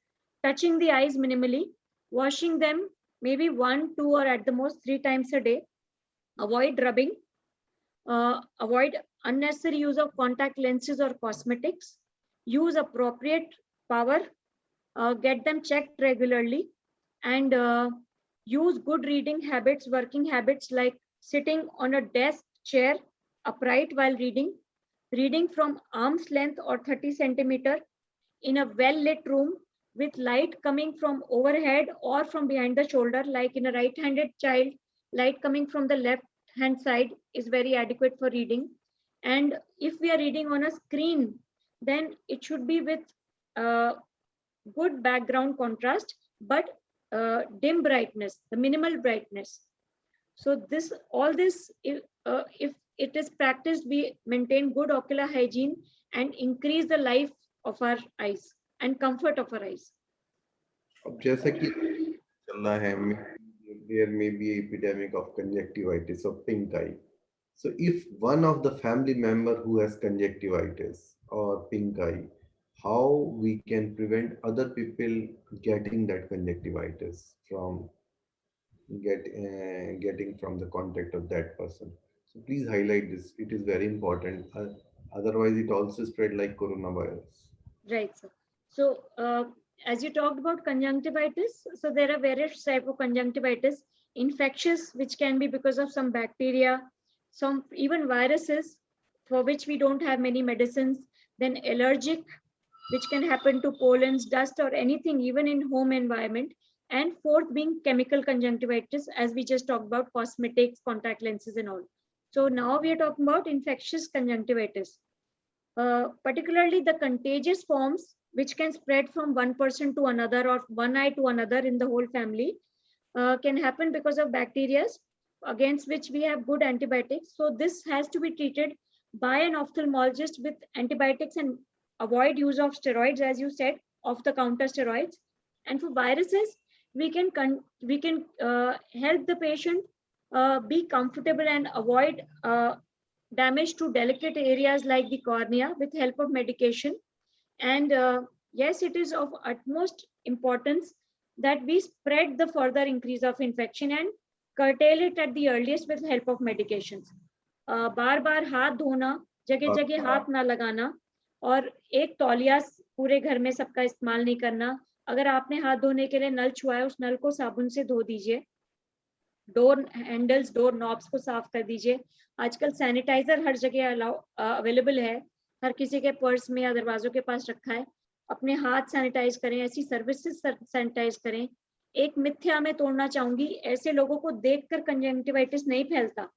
touching the eyes minimally, washing them maybe 1, 2, or at the most 3 times a day. Avoid rubbing. Avoid unnecessary use of contact lenses or cosmetics. Use appropriate power. Get them checked regularly. And use good reading habits, working habits, like sitting on a desk chair upright while reading, reading from arm's length or 30 centimeter in a well-lit room with light coming from overhead or from behind the shoulder. Like in a right-handed child, light coming from the left hand side is very adequate for reading. And if we are reading on a screen, then it should be with uh, good background contrast, but dim brightness, the minimal brightness. So this, all this, if it is practiced, we maintain good ocular hygiene and increase the life of our eyes and comfort of our eyes. अब जैसा कि चल रहा है, there may be epidemic of conjunctivitis or pink eye. So if one of the family member who has conjunctivitis or pink eye, how we can prevent other people getting that conjunctivitis from getting from the contact of that person. So please highlight this. It is very important. Otherwise, it also spread like coronavirus. Right, sir. So, as you talked about conjunctivitis, so there are various type of conjunctivitis, infectious, which can be because of some bacteria, some even viruses, for which we don't have many medicines. Then allergic, which can happen to pollens, dust, or anything, even in home environment. And fourth being chemical conjunctivitis, as we just talked about, cosmetics, contact lenses, and all. So now we are talking about infectious conjunctivitis. Particularly the contagious forms, which can spread from one person to another or one eye to another in the whole family, can happen because of bacteria against which we have good antibiotics. So this has to be treated by an ophthalmologist with antibiotics, and avoid use of steroids, as you said, off the counter steroids. And for viruses, we can help the patient be comfortable and avoid damage to delicate areas like the cornea with help of medication. And yes, it is of utmost importance that we spread the further increase of infection and curtail it at the earliest with help of medications. बार बार हाथ धोना, जगह जगह हाथ ना लगाना, और एक तौलिया पूरे घर में सबका इस्तेमाल नहीं करना. अगर आपने हाथ धोने के लिए नल छुआ है, उस नल को साबुन से धो दीजिए. डोर हैंडल्स, डोर नॉब्स को साफ कर दीजिए. आजकल सैनिटाइजर हर जगह अवेलेबल है, हर किसी के पर्स में या दरवाजों के पास रखा है. अपने हाथ सैनिटाइज करें, ऐसी सर्विसेज सैनिटाइज करें. एक मिथ्या में तोड़ना चाहूंगी, ऐसे लोगों को देखकर कंजंक्टिवाइटिस नहीं फैलता,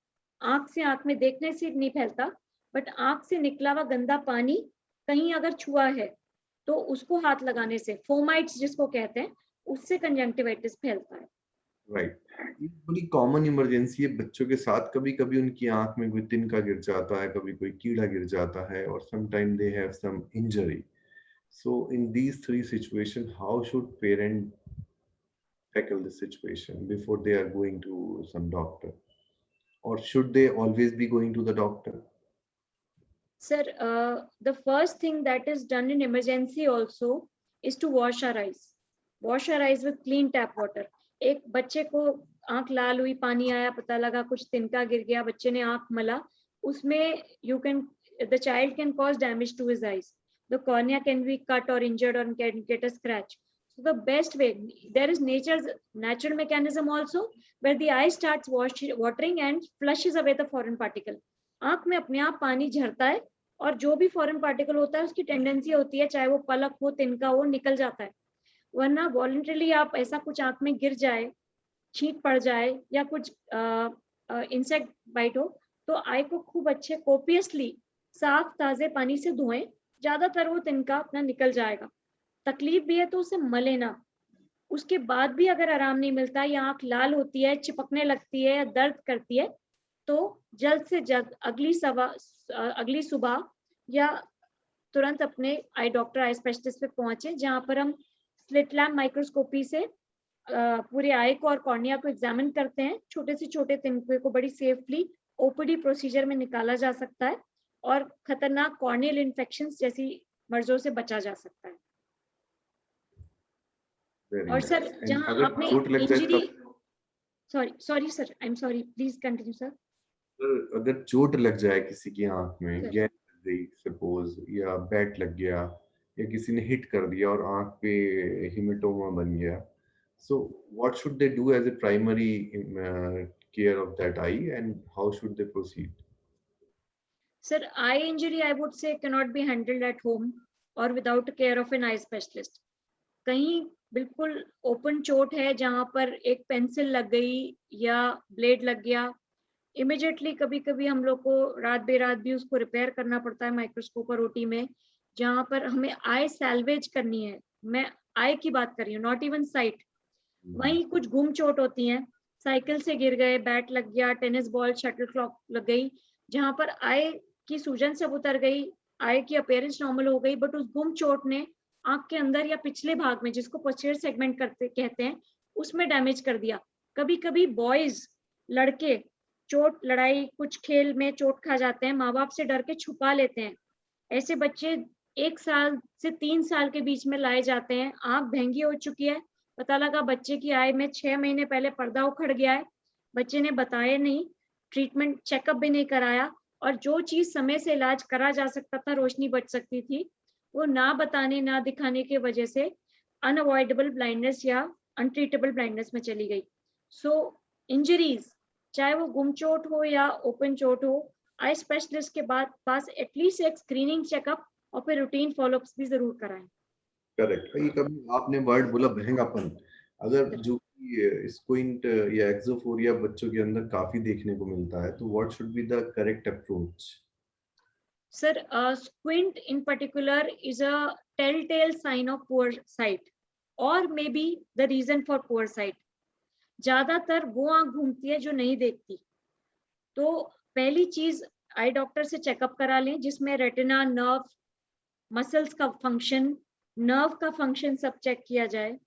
आंख से आंख में देखने से नहीं फैलता, बट आंख से निकला हुआ गंदा पानी कहीं अगर छुआ है तो उसको हाथ लगाने से, फोमाइट्स जिसको कहते हैं, उससे कंजंक्टिवाइटिस फैलता है. राइट, ये बड़ी कॉमन इमरजेंसी है बच्चों के साथ. कभी कभी उनकी आंख में कोई तिनका गिर जाता है, कभी कोई कीड़ा गिर जाता है, और sometime they have some injury. So in these three situations, how should parent tackle the situation before they are going to some doctor? Or should they always be going to the doctor? Sir, the first thing that is done in emergency also is to wash our eyes. Wash our eyes with clean tap water. एक बच्चे को आंख लाल हुई, पानी आया, पता लगा कुछ तिनका गिर गया, बच्चे ने आंख मला, उसमें the child can cause damage to his eyes. The cornea can be cut or injured or can get a scratch. So the best way, there is nature's natural mechanism also, where the eye starts watering and flushes away the foreign particle. आंख में अपने आप पानी झरता है, और जो भी फॉरेन पार्टिकल होता है उसकी टेंडेंसी होती है, चाहे वो पलक हो, तिनका हो, निकल जाता है. वरना वॉलंटरीली आप ऐसा कुछ आंख में गिर जाए, छींक पड़ जाए, या कुछ इंसेक्ट बाइट हो, तो आई को खूब अच्छे कोपियसली साफ ताजे पानी से धोएं. ज्यादातर वो तिनका अपना निकल जाएगा. तकलीफ भी है तो उसे मले ना. उसके बाद भी अगर आराम नहीं मिलता, या आंख लाल होती है, चिपकने लगती है, या दर्द करती है, तो जल्द से जल्द अगली सुबह या तुरंत अपने आई डॉक्टर, आई स्पेशलिस्ट पे पहुंचे, जहां पर हम स्लिट लैम्प माइक्रोस्कोपी से पूरे आई को और कॉर्निया को एग्जामिन करते हैं, छोटे से छोटे तिनके को बड़ी सेफली ओपीडी प्रोसीजर में निकाला जा सकता है और खतरनाक कॉर्नियल इन्फेक्शंस जैसी मर्जों से बचा जा सकता है। और सर जहां अगर आपने चोट लग जाए इंजरी, तब, sorry sir, I am sorry, please continue sir. अगर चोट लग जाए किसी की आंख में, सर गैस लग गई सपोज, या बैट लग गया, या किसी ने हिट कर दिया और आंख पे हिमेटोमा बन गया, so what should they do as a primary care of that eye, and how should they proceed? Sir, eye injury, I would say, cannot be handled at home or without the care of an eye specialist. कहीं बिल्कुल open चोट है जहां पर एक pencil लग गई या ब्लेड लग गया, इमिडिएटली कभी कभी हम लोग को रात बेरात भी उसको रिपेयर करना पड़ता है माइक्रोस्कोप और ओटी में, जहां पर हमें आई सैल्वेज करनी है। मैं आई की बात कर रही हूँ, नॉट इवन साइट। वहीं कुछ गुम चोट होती हैं, साइकिल से गिर गए, बैट लग गया, टेनिस बॉल, शटल क्लॉक लग गई, जहां पर आई की सूजन सब उतर गई, आई की अपीयरेंस नॉर्मल हो गई, बट उस गुम चोट ने आंख के अंदर या पिछले भाग में, जिसको पोस्टीरियर सेगमेंट कहते हैं, उसमें डैमेज कर दिया। कभी कभी बॉयज, लड़के चोट, लड़ाई, कुछ खेल में चोट खा जाते हैं, माँ बाप से डर के छुपा लेते हैं। ऐसे बच्चे 1 साल से 3 साल के बीच में लाए जाते हैं, आंख भैंगी हो चुकी है, पता लगा बच्चे की आई में 6 महीने पहले पर्दा उखड़ गया है, बच्चे ने बताया नहीं, ट्रीटमेंट चेकअप भी नहीं कराया, और जो चीज समय से इलाज करा जा सकता था, रोशनी बच सकती थी, वो ना बताने ना दिखाने की वजह से अनअवॉइडेबल ब्लाइंडनेस या अनट्रीटेबल ब्लाइंडनेस में चली गई। सो इंजरीज, चाहे वो गुम चोट हो या ओपन चोट हो, आई स्पेशलिस्ट के बाद पास एटलीस्ट एक स्क्रीनिंग चेकअप और फिर रूटीन फॉलोअप्स भी जरूर कराएं। करेक्ट। ये कभी आपने वर्ड बोला बहंगापन, अगर जो स्क्विंट या एक्सोफोरिया बच्चों के अंदर काफी देखने को मिलता है, तो what should be the correct approach? Sir, squint in particular is a telltale sign of poor sight or maybe the reason for poor sight. ज्यादातर वो आंख घूमती है जो नहीं देखती, तो पहली चीज आई डॉक्टर से चेकअप करा लें, जिसमें रेटिना, नर्व, मसल्स का फंक्शन, नर्व का फंक्शन सब चेक किया जाए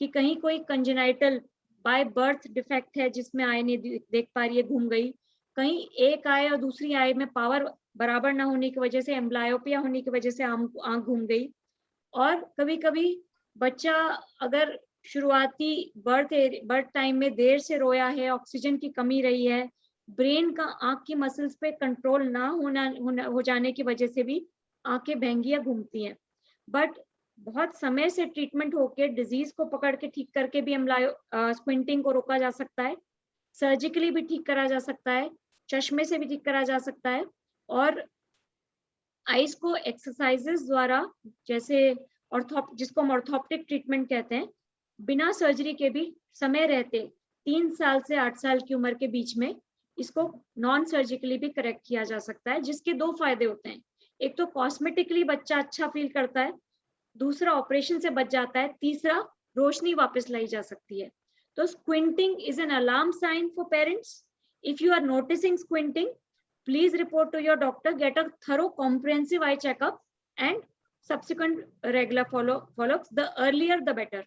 कि कहीं कोई कंजेनाइटल बाय बर्थ डिफेक्ट है जिसमें आई नहीं देख पा रही है, घूम गई, कहीं एक आई और दूसरी आई में पावर बराबर ना होने की वजह से, एम्ब्लायोपिया होने की वजह से आंख घूम गई। और कभी कभी बच्चा अगर शुरुआती बर्थ टाइम में देर से रोया है, ऑक्सीजन की कमी रही है, ब्रेन का आंख की मसल्स पे कंट्रोल ना हो जाने की वजह से भी आंखें भैंगियां घूमती हैं। बट बहुत समय से ट्रीटमेंट होके डिजीज को पकड़ के ठीक करके भी स्क्विंटिंग को रोका जा सकता है, सर्जिकली भी ठीक करा जा सकता है, चश्मे से भी ठीक करा जा सकता है, और आईज को एक्सरसाइजेस द्वारा, जैसे जिसको हम ऑर्थोप्टिक ट्रीटमेंट कहते हैं, बिना सर्जरी के भी समय रहते 3 साल से 8 साल की उम्र के बीच में इसको नॉन सर्जिकली भी करेक्ट किया जा सकता है, जिसके 2 फायदे होते हैं। एक तो कॉस्मेटिकली बच्चा अच्छा फील करता है, दूसरा ऑपरेशन से बच जाता है, तीसरा रोशनी वापस लाई जा सकती है। तो squinting is an alarm sign for parents. If you are noticing squinting, please report to your doctor, get a thorough comprehensive eye checkup and subsequent regular follow-ups. The earlier the better.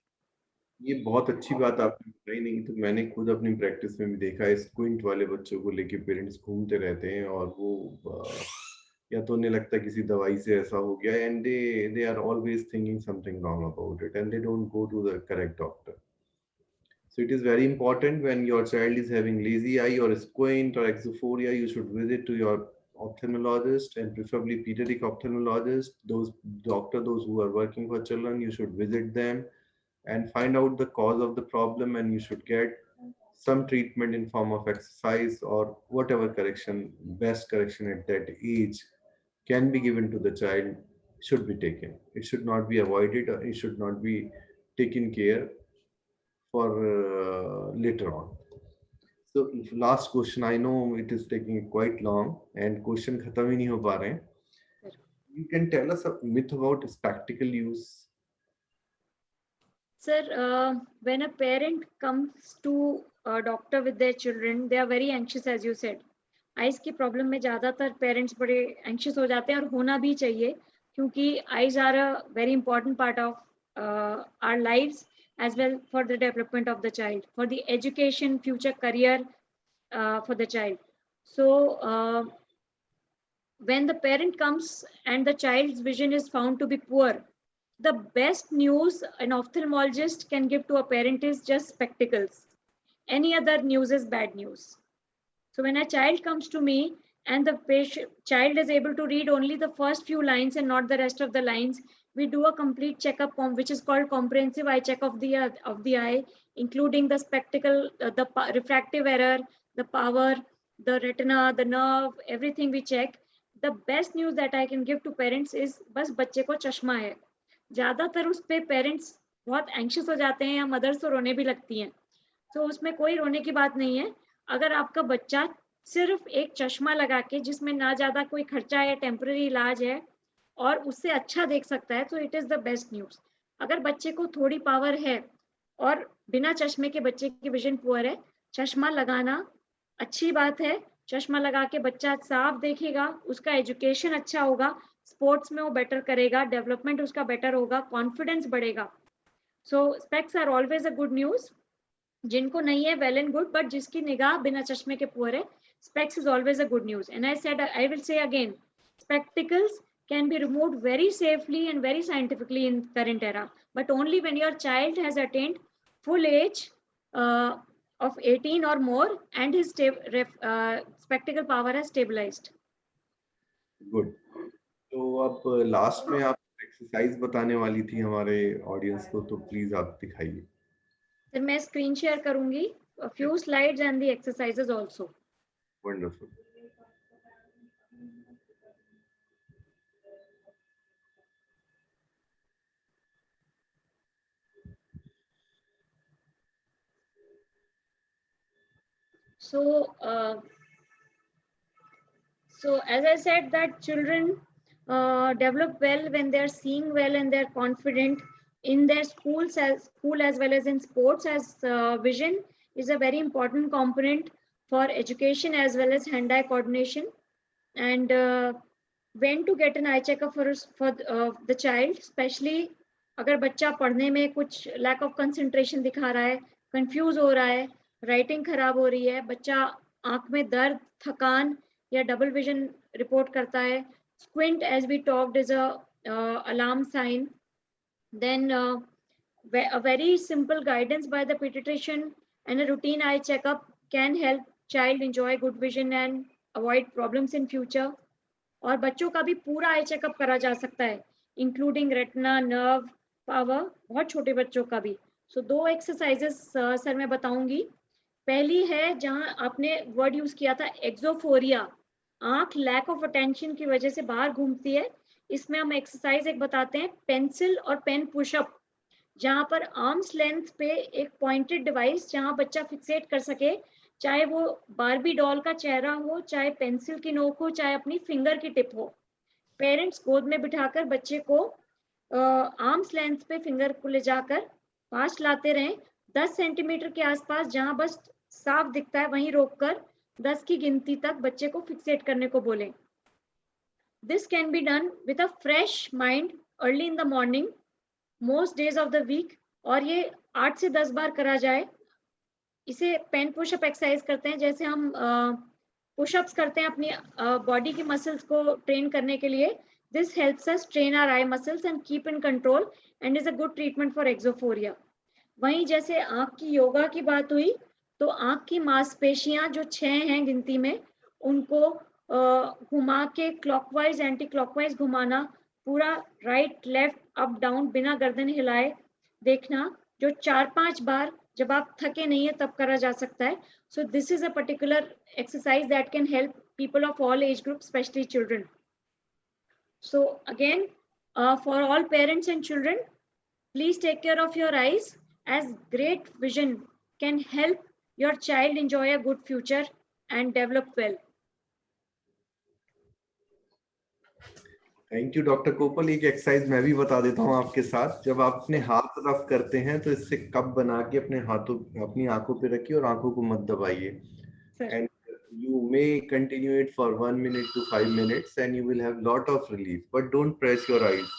ये बहुत अच्छी बात आपने बताई। नहीं तो मैंने खुद अपनी प्रैक्टिस में भी देखा है, स्क्विंट वाले बच्चों को लेके पेरेंट्स घूमते रहते हैं, और वो या तो उन्हें लगता है किसी दवाई से ऐसा हो गया, and they are always thinking something wrong about it, and they don't go to the correct doctor. So it is very important, when your child is having lazy eye or squint or exophoria, you should visit to your ophthalmologist, and preferably pediatric ophthalmologist. Those who are working for children, you should visit them and find out the cause of the problem, and you should get some treatment in form of exercise or whatever correction, best correction at that age can be given to the child, should be taken. It should not be avoided, or it should not be taken care for later on. So last question, I know it is taking quite long and question khatam hi nahi ho pa rahe hain. You can tell us a myth about spectacle use? Sir, when a parent comes to a doctor with their children, they are very anxious, as you said. Eyes की problem में ज्यादातर parents बड़े anxious हो जाते हैं, और होना भी चाहिए, क्योंकि eyes are a very important part of our lives as well for the development of the child, for the education, future career for the child. So when the parent comes and the child's vision is found to be poor, the best news an ophthalmologist can give to a parent is just spectacles. Any other news is bad news. So when a child comes to me and the child is able to read only the first few lines and not the rest of the lines, we do a complete checkup, which is called comprehensive eye check of the eye, including the spectacle, the refractive error, the power, the retina, the nerve, everything we check. The best news that I can give to parents is बस बच्चे को चश्मा है. ज़्यादातर उस पे parents बहुत anxious हो जाते हैं या मदर्स तो रोने भी लगती हैं. तो उसमें कोई रोने की बात नहीं है. अगर आपका बच्चा सिर्फ एक चश्मा लगा के जिसमें ना ज़्यादा कोई खर्चा है, टेम्पररी इलाज है और उससे अच्छा देख सकता है, तो it is the best news. अगर बच्चे को थोड़ी पावर है और बिना चश्मे के बच्चे की विजन पुअर है, चश्मा लगाना अच्छी बात है. चश्मा लगा के बच्चा साफ देखेगा, उसका एजुकेशन अच्छा होगा, स्पोर्ट्स में वो बेटर करेगा, डेवलपमेंट उसका बेटर होगा, कॉन्फिडेंस बढ़ेगा. So specs are always a good news. जिनको नहीं है वेल एंड गुड, बट जिसकी निगाह बिना चश्मे के पुअर है, specs is always a good news. And I will say again, spectacles can be removed very safely and very scientifically in current era, but only when your child has attained full age of 18 or more and his spectacle power has stabilized. Good. तो अब last में आप exercise बताने वाली थी हमारे audience को, तो प्लीज आप दिखाइए. फिर मैं स्क्रीन शेयर करूंगी a few slides and the exercises also. Wonderful. So, as I said, that children develop well when they're seeing well and they're confident in their school as well as in sports, as vision is a very important component for education as well as hand-eye coordination. And when to get an eye checkup for the child, especially अगर बच्चा पढ़ने में कुछ lack of concentration दिखा रहा है, confuse हो रहा है, writing खराब हो रही है, बच्चा आंख में दर्द, थकान या double vision report करता है, squint as we talked is a alarm sign. Then a very simple guidance by the pediatrician and a routine eye checkup can help child enjoy good vision and avoid problems in future. और बच्चों का भी पूरा eye checkup करा जा सकता है, including retina, nerve, power, बहुत छोटे बच्चों का भी. सो 2 एक्सरसाइजेस सर मैं बताऊंगी. पहली है जहां आपने वर्ड यूज किया था एक्सोफोरिया, आंख लैक ऑफ अटेंशन की वजह से बाहर घूमती है. इसमें हम एक्सरसाइज एक बताते हैं, पेंसिल और पेन पुशअप, जहां पर आर्म्स लेंथ पे एक पॉइंटेड डिवाइस जहां बच्चा फिक्सेट कर सके, चाहे वो बारबी डॉल का चेहरा हो, चाहे पेंसिल की नोक हो, चाहे अपनी फिंगर की टिप हो. पेरेंट्स गोद में बिठाकर बच्चे को आर्म्स लेंथ पे फिंगर को ले जाकर पास लाते रहें, 10 सेंटीमीटर के आसपास जहां बस साफ दिखता है वहीं रोककर 10 की गिनती तक बच्चे को फिक्सेट करने को बोलें. This can be done with a fresh mind early in the morning most days of the week, और ये 8 से 10 बार करा जाए. इसे पेन पुशअप एक्सरसाइज करते हैं, जैसे हम पुशअप्स करते हैं अपनी बॉडी की मसल्स को ट्रेन करने के लिए. This helps us train our eye muscles and keep in control and is a good treatment for exophoria. वहीं जैसे आंख की योगा की बात हुई, तो आंख की मांसपेशियां जो 6 हैं गिनती में, उनको घुमा के क्लॉकवाइज एंटी क्लॉकवाइज घुमाना, पूरा राइट लेफ्ट अप डाउन बिना गर्दन हिलाए देखना, जो 4-5 बार जब आप थके नहीं है तब करा जा सकता है. So this is a particular exercise that can help people of all age group, specially children. So again for all parents and children, please take care of your eyes, as great vision can help your child enjoy a good future and develop well. Thank you doctor कोपल. एक exercise मैं भी बता देता हूँ आपके साथ. जब आप अपने हाथ रफ करते हैं तो इससे कप बना के अपने हाथों, अपनी आंखों पे रखिए और आंखों को मत दबाइए. And you may continue it for 1 minute to 5 minutes and you will have lot of relief, but don't press your eyes.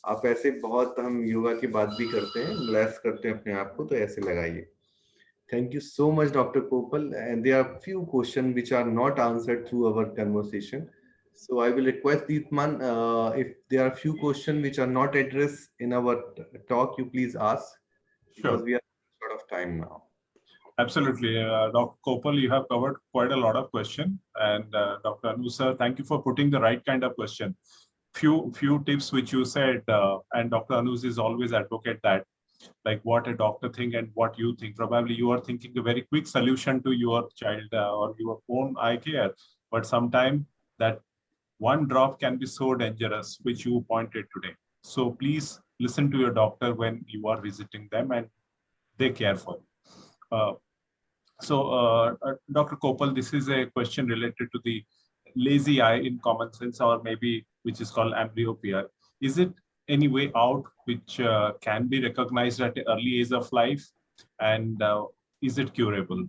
आप ऐसे बहुत हम योगा की बात भी करते हैं, रिलैक्स करते हैं अपने आप को, तो ऐसे लगाइए. Thank you so much, Dr. Kopal. And there are few questions which are not answered through our conversation. So I will request Deepman, if there are few questions which are not addressed in our talk, you please ask, because Sure. we are short of time now. Absolutely. Dr. Kopal, you have covered quite a lot of questions. And Dr. Anu sir, thank you for putting the right kind of question. Few tips which you said, and Dr. Anus is always advocate that, like what a doctor think and what you think. Probably you are thinking a very quick solution to your child or your own eye care, but sometimes that one drop can be so dangerous, which you pointed today. So please listen to your doctor when you are visiting them and they care for you. Dr. Kopal, this is a question related to the lazy eye in common sense, or maybe which is called amblyopia. Is it any way out which can be recognized at an early age of life, and is it curable?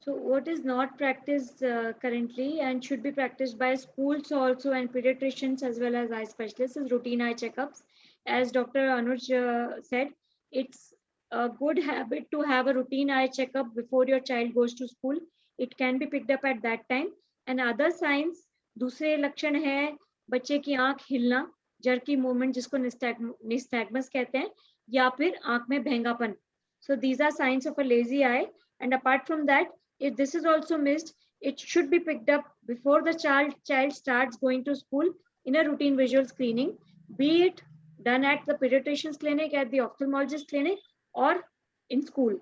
So what is not practiced currently and should be practiced by schools also and pediatricians as well as eye specialists is routine eye checkups. As Dr. Anuj said, it's a good habit to have a routine eye checkup before your child goes to school. It can be picked up at that time. And other signs, दूसरे लक्षण है बच्चे की आंख हिलना, jerky movement जिसको nystagmus कहते हैं, या फिर आंख में भेंगापन. So these are signs of a lazy eye. And apart from that, if this is also missed, it should be picked up before the child starts going to school in a routine visual screening, be it done at the pediatrician's clinic, at the ophthalmologist clinic, or in school.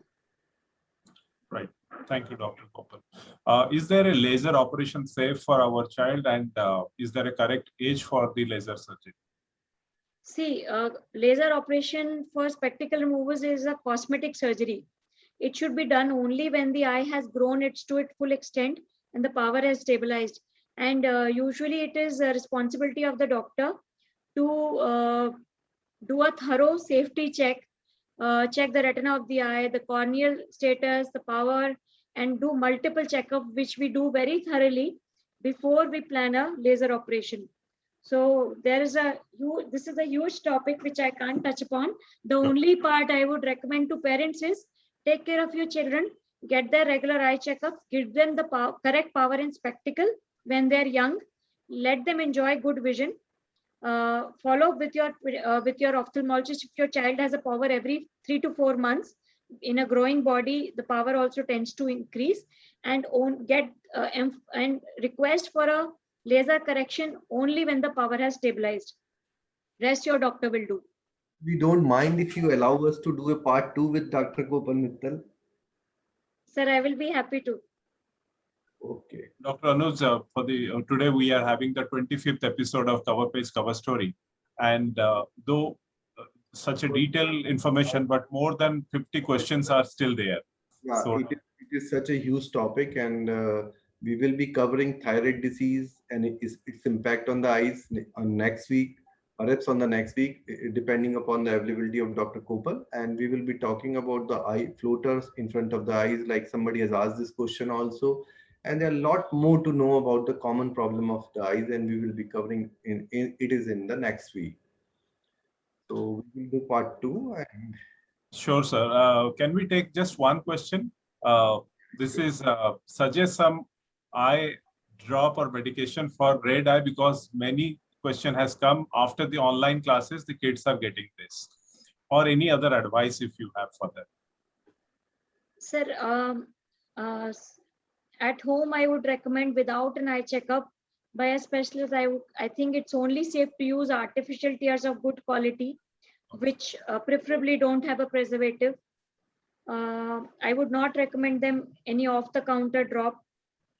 Right. Thank you, Dr. Kopal. Is there a laser operation safe for our child, and is there a correct age for the laser surgery? See, laser operation for spectacle removals is a cosmetic surgery. It should be done only when the eye has grown to its full extent and the power has stabilized. And usually it is a responsibility of the doctor to do a thorough safety check, check the retina of the eye, the corneal status, the power, and do multiple checkups, which we do very thoroughly before we plan a laser operation. So this is a huge topic which I can't touch upon. The only part I would recommend to parents is take care of your children, get their regular eye checkups, give them the correct power and spectacle when they're young, let them enjoy good vision. Follow with your ophthalmologist if your child has a power every 3 to 4 months. In a growing body, the power also tends to increase, and and request for a laser correction only when the power has stabilized. Rest your doctor will do. We don't mind if you allow us to do a part 2 with Dr. Kopal Mithal. Sir, I will be happy to. Okay. Dr. Anuj, for the today we are having the 25th episode of Cover Page Cover Story, and though such a detailed information, but more than 50 questions are still there. Yeah, So it is such a huge topic, and we will be covering thyroid disease and its impact on the eyes on next week, perhaps on the next week, depending upon the availability of Dr. Kopal. And we will be talking about the eye floaters in front of the eyes, like somebody has asked this question also. And there are a lot more to know about the common problem of the eyes, and we will be covering it is in the next week. So we will do part 2. And sure, sir. Can we take just one question? This is suggest some eye drop or medication for red eye, because many question has come after the online classes. The kids are getting this, or any other advice if you have for them. Sir, uh, at home, I would recommend without an eye checkup by a specialist. I think it's only safe to use artificial tears of good quality, which preferably don't have a preservative. I would not recommend them any off-the-counter drop,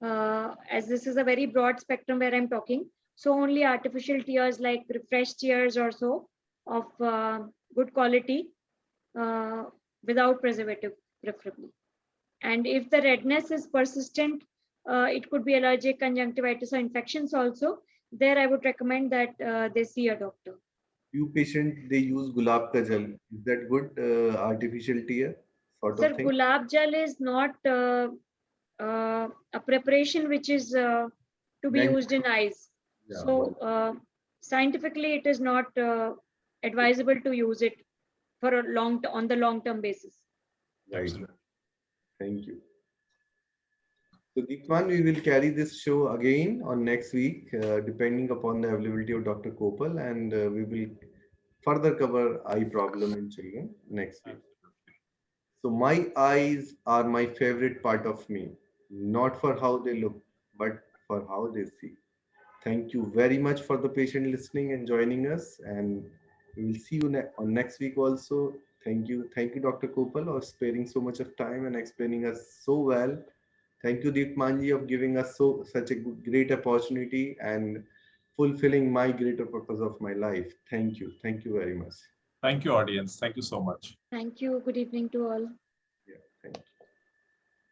as this is a very broad spectrum where I'm talking. So only artificial tears like refresh tears or so of good quality without preservative, preferably. And if the redness is persistent, it could be allergic conjunctivitis or infections also. There I would recommend that they see a doctor. few patients they use gulab ka jal. Is that good? Artificial tear sort Sir, of thing. gulab jal is not a preparation which is to be Then used in eyes. yeah, So well, scientifically it is not advisable to use it for a on the long term basis. Right. Thank you. So Deepman, we will carry this show again on next week, depending upon the availability of Dr. Kopal, and we will further cover eye problem in children next week. So my eyes are my favorite part of me, not for how they look, but for how they see. Thank you very much for the patient listening and joining us, and we will see you on next week also. Thank you, Dr. Kopal, for sparing so much of time and explaining us so well. Thank you, Deep Manji, of giving us such a great opportunity and fulfilling my greater purpose of my life. Thank you very much. Thank you, audience. Thank you so much. Thank you. Good evening to all.